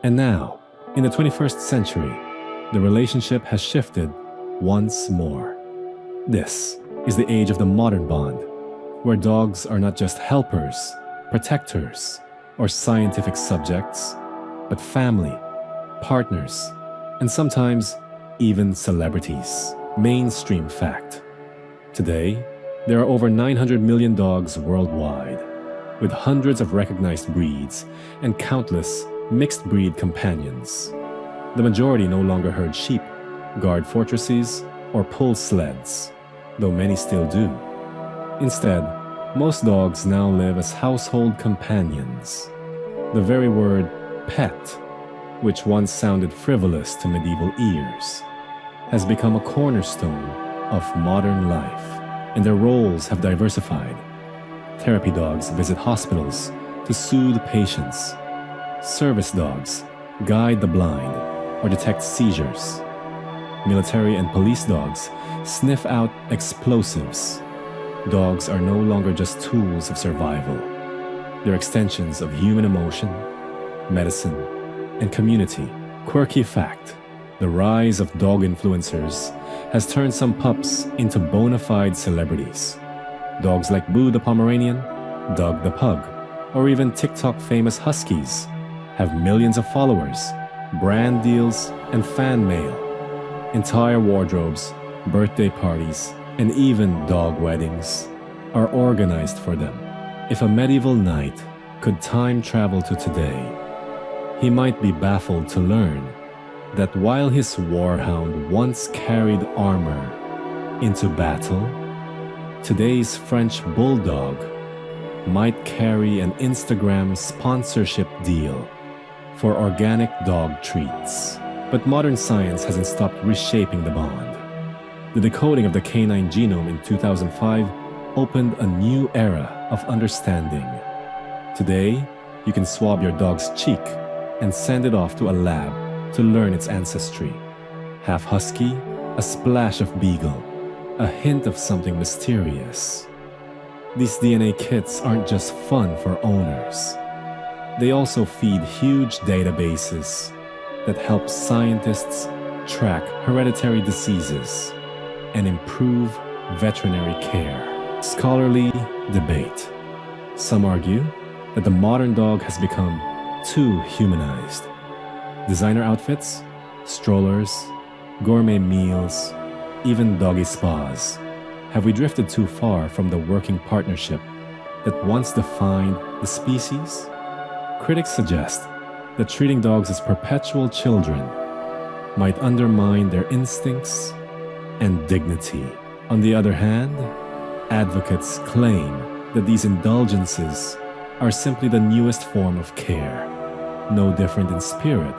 And now, in the 21st century, the relationship has shifted once more. This is the age of the modern bond, where dogs are not just helpers, protectors, or scientific subjects, but family, partners, and sometimes even celebrities. Mainstream fact. Today, there are over 900 million dogs worldwide, with hundreds of recognized breeds and countless mixed breed companions. The majority no longer herd sheep, guard fortresses, or pull sleds, though many still do. Instead, most dogs now live as household companions. The very word pet, which once sounded frivolous to medieval ears, has become a cornerstone of modern life, and their roles have diversified. Therapy dogs visit hospitals to soothe patients. Service dogs guide the blind or detect seizures. Military and police dogs sniff out explosives. Dogs are no longer just tools of survival. They're extensions of human emotion, medicine, and community. Quirky fact: the rise of dog influencers has turned some pups into bona fide celebrities. Dogs like Boo the Pomeranian, Doug the Pug, or even TikTok famous Huskies have millions of followers, brand deals, and fan mail. Entire wardrobes, birthday parties, and even dog weddings are organized for them. If a medieval knight could time travel to today, he might be baffled to learn that while his warhound once carried armor into battle, today's French bulldog might carry an Instagram sponsorship deal for organic dog treats. But modern science hasn't stopped reshaping the bond. The decoding of the canine genome in 2005 opened a new era of understanding. Today, you can swab your dog's cheek and send it off to a lab to learn its ancestry. Half husky, a splash of beagle, a hint of something mysterious. These DNA kits aren't just fun for owners. They also feed huge databases that help scientists track hereditary diseases and improve veterinary care. Scholarly debate. Some argue that the modern dog has become too humanized. Designer outfits, strollers, gourmet meals, even doggy spas. Have we drifted too far from the working partnership that once defined the species? Critics suggest that treating dogs as perpetual children might undermine their instincts and dignity. On the other hand, advocates claim that these indulgences are simply the newest form of care, no different in spirit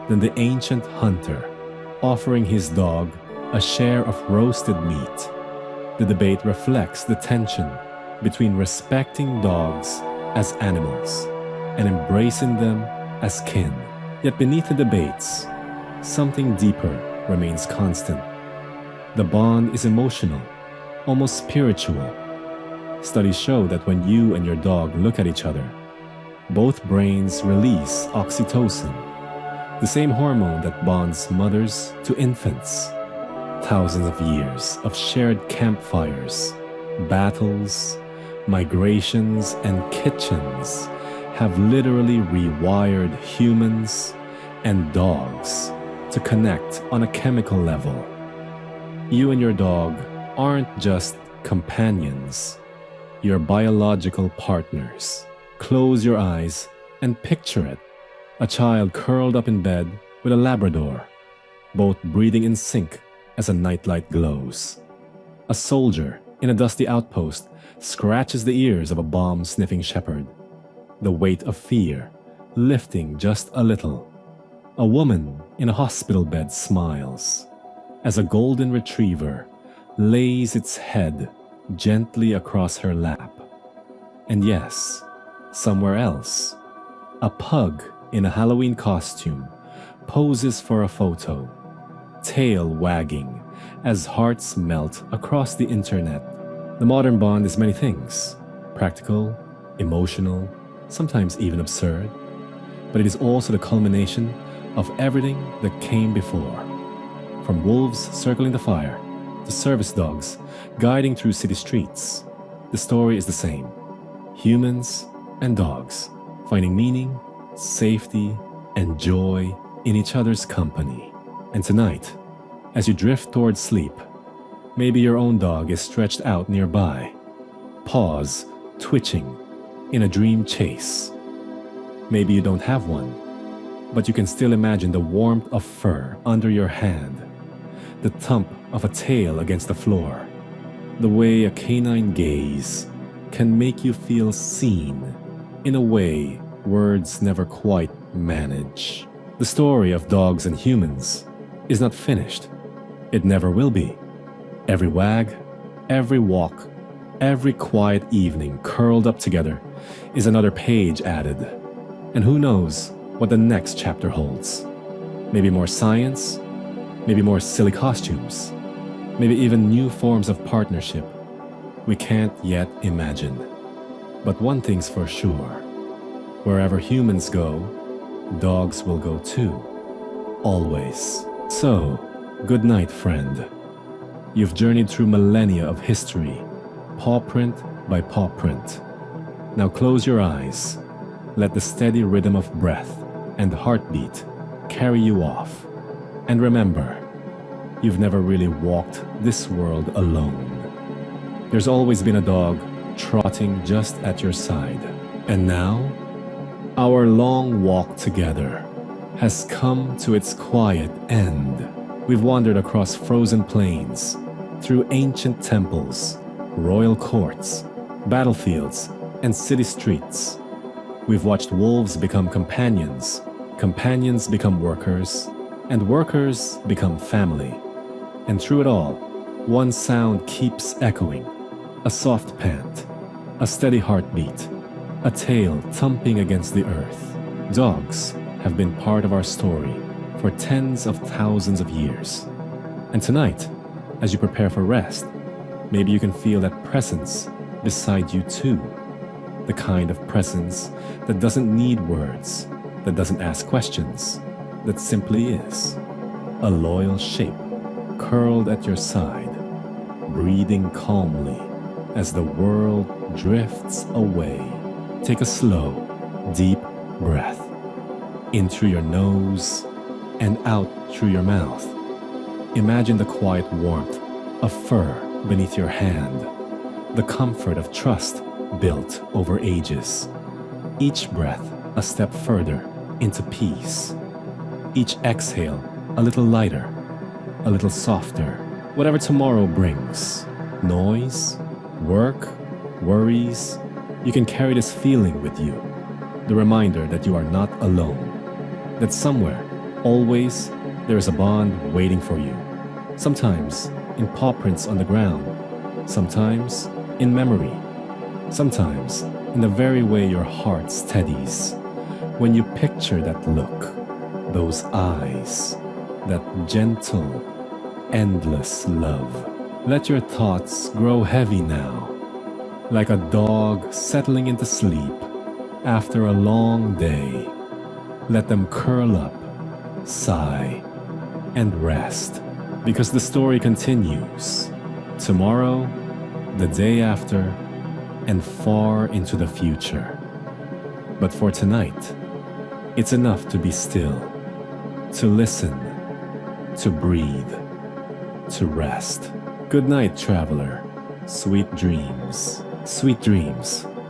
than the ancient hunter offering his dog a share of roasted meat. The debate reflects the tension between respecting dogs as animals and embracing them as kin. Yet beneath the debates, something deeper remains constant. The bond is emotional, almost spiritual. Studies show that when you and your dog look at each other, both brains release oxytocin, the same hormone that bonds mothers to infants. Thousands of years of shared campfires, battles, migrations, and kitchens have literally rewired humans and dogs to connect on a chemical level. You and your dog aren't just companions, you're biological partners. Close your eyes and picture it. A child curled up in bed with a Labrador, both breathing in sync as a nightlight glows. A soldier in a dusty outpost scratches the ears of a bomb-sniffing shepherd, the weight of fear lifting just a little. A woman in a hospital bed smiles as a golden retriever lays its head gently across her lap. And yes, somewhere else, a pug in a Halloween costume poses for a photo, tail wagging as hearts melt across the internet. The modern bond is many things: practical, emotional, sometimes even absurd. But it is also the culmination of everything that came before. From wolves circling the fire to service dogs guiding through city streets, the story is the same. Humans and dogs finding meaning, safety, and joy in each other's company. And tonight, as you drift towards sleep, maybe your own dog is stretched out nearby, paws twitching in a dream chase. Maybe you don't have one, but you can still imagine the warmth of fur under your hand, the thump of a tail against the floor, the way a canine gaze can make you feel seen in a way words never quite manage. The story of dogs and humans is not finished. It never will be. Every wag, every walk, every quiet evening curled up together is another page added. And who knows what the next chapter holds? Maybe more science, maybe more silly costumes, maybe even new forms of partnership we can't yet imagine. But one thing's for sure: wherever humans go, dogs will go too. Always. So, good night, friend. You've journeyed through millennia of history, paw print by paw print. Now close your eyes. Let the steady rhythm of breath and heartbeat carry you off. And remember, you've never really walked this world alone. There's always been a dog trotting just at your side. And now, our long walk together has come to its quiet end. We've wandered across frozen plains, through ancient temples, royal courts, battlefields, and city streets. We've watched wolves become companions, companions become workers, and workers become family. And through it all, one sound keeps echoing: a soft pant, a steady heartbeat, a tail thumping against the earth. Dogs have been part of our story for tens of thousands of years. And tonight, as you prepare for rest, maybe you can feel that presence beside you too. The kind of presence that doesn't need words, that doesn't ask questions, that simply is. A loyal shape curled at your side, breathing calmly as the world drifts away. Take a slow, deep breath in through your nose and out through your mouth. Imagine the quiet warmth of fur beneath your hand, the comfort of trust built over ages. Each breath a step further into peace. Each exhale a little lighter, a little softer. Whatever tomorrow brings, noise, work, worries, you can carry this feeling with you. The reminder that you are not alone. That somewhere, always, there is a bond waiting for you. Sometimes in paw prints on the ground, sometimes in memory, sometimes in the very way your heart steadies. When you picture that look, those eyes, that gentle, endless love. Let your thoughts grow heavy now, like a dog settling into sleep after a long day. Let them curl up, sigh, and rest, because the story continues. Tomorrow, the day after, and far into the future. But for tonight, it's enough to be still, to listen, to breathe, to rest. Good night, traveler. Sweet dreams. Sweet dreams.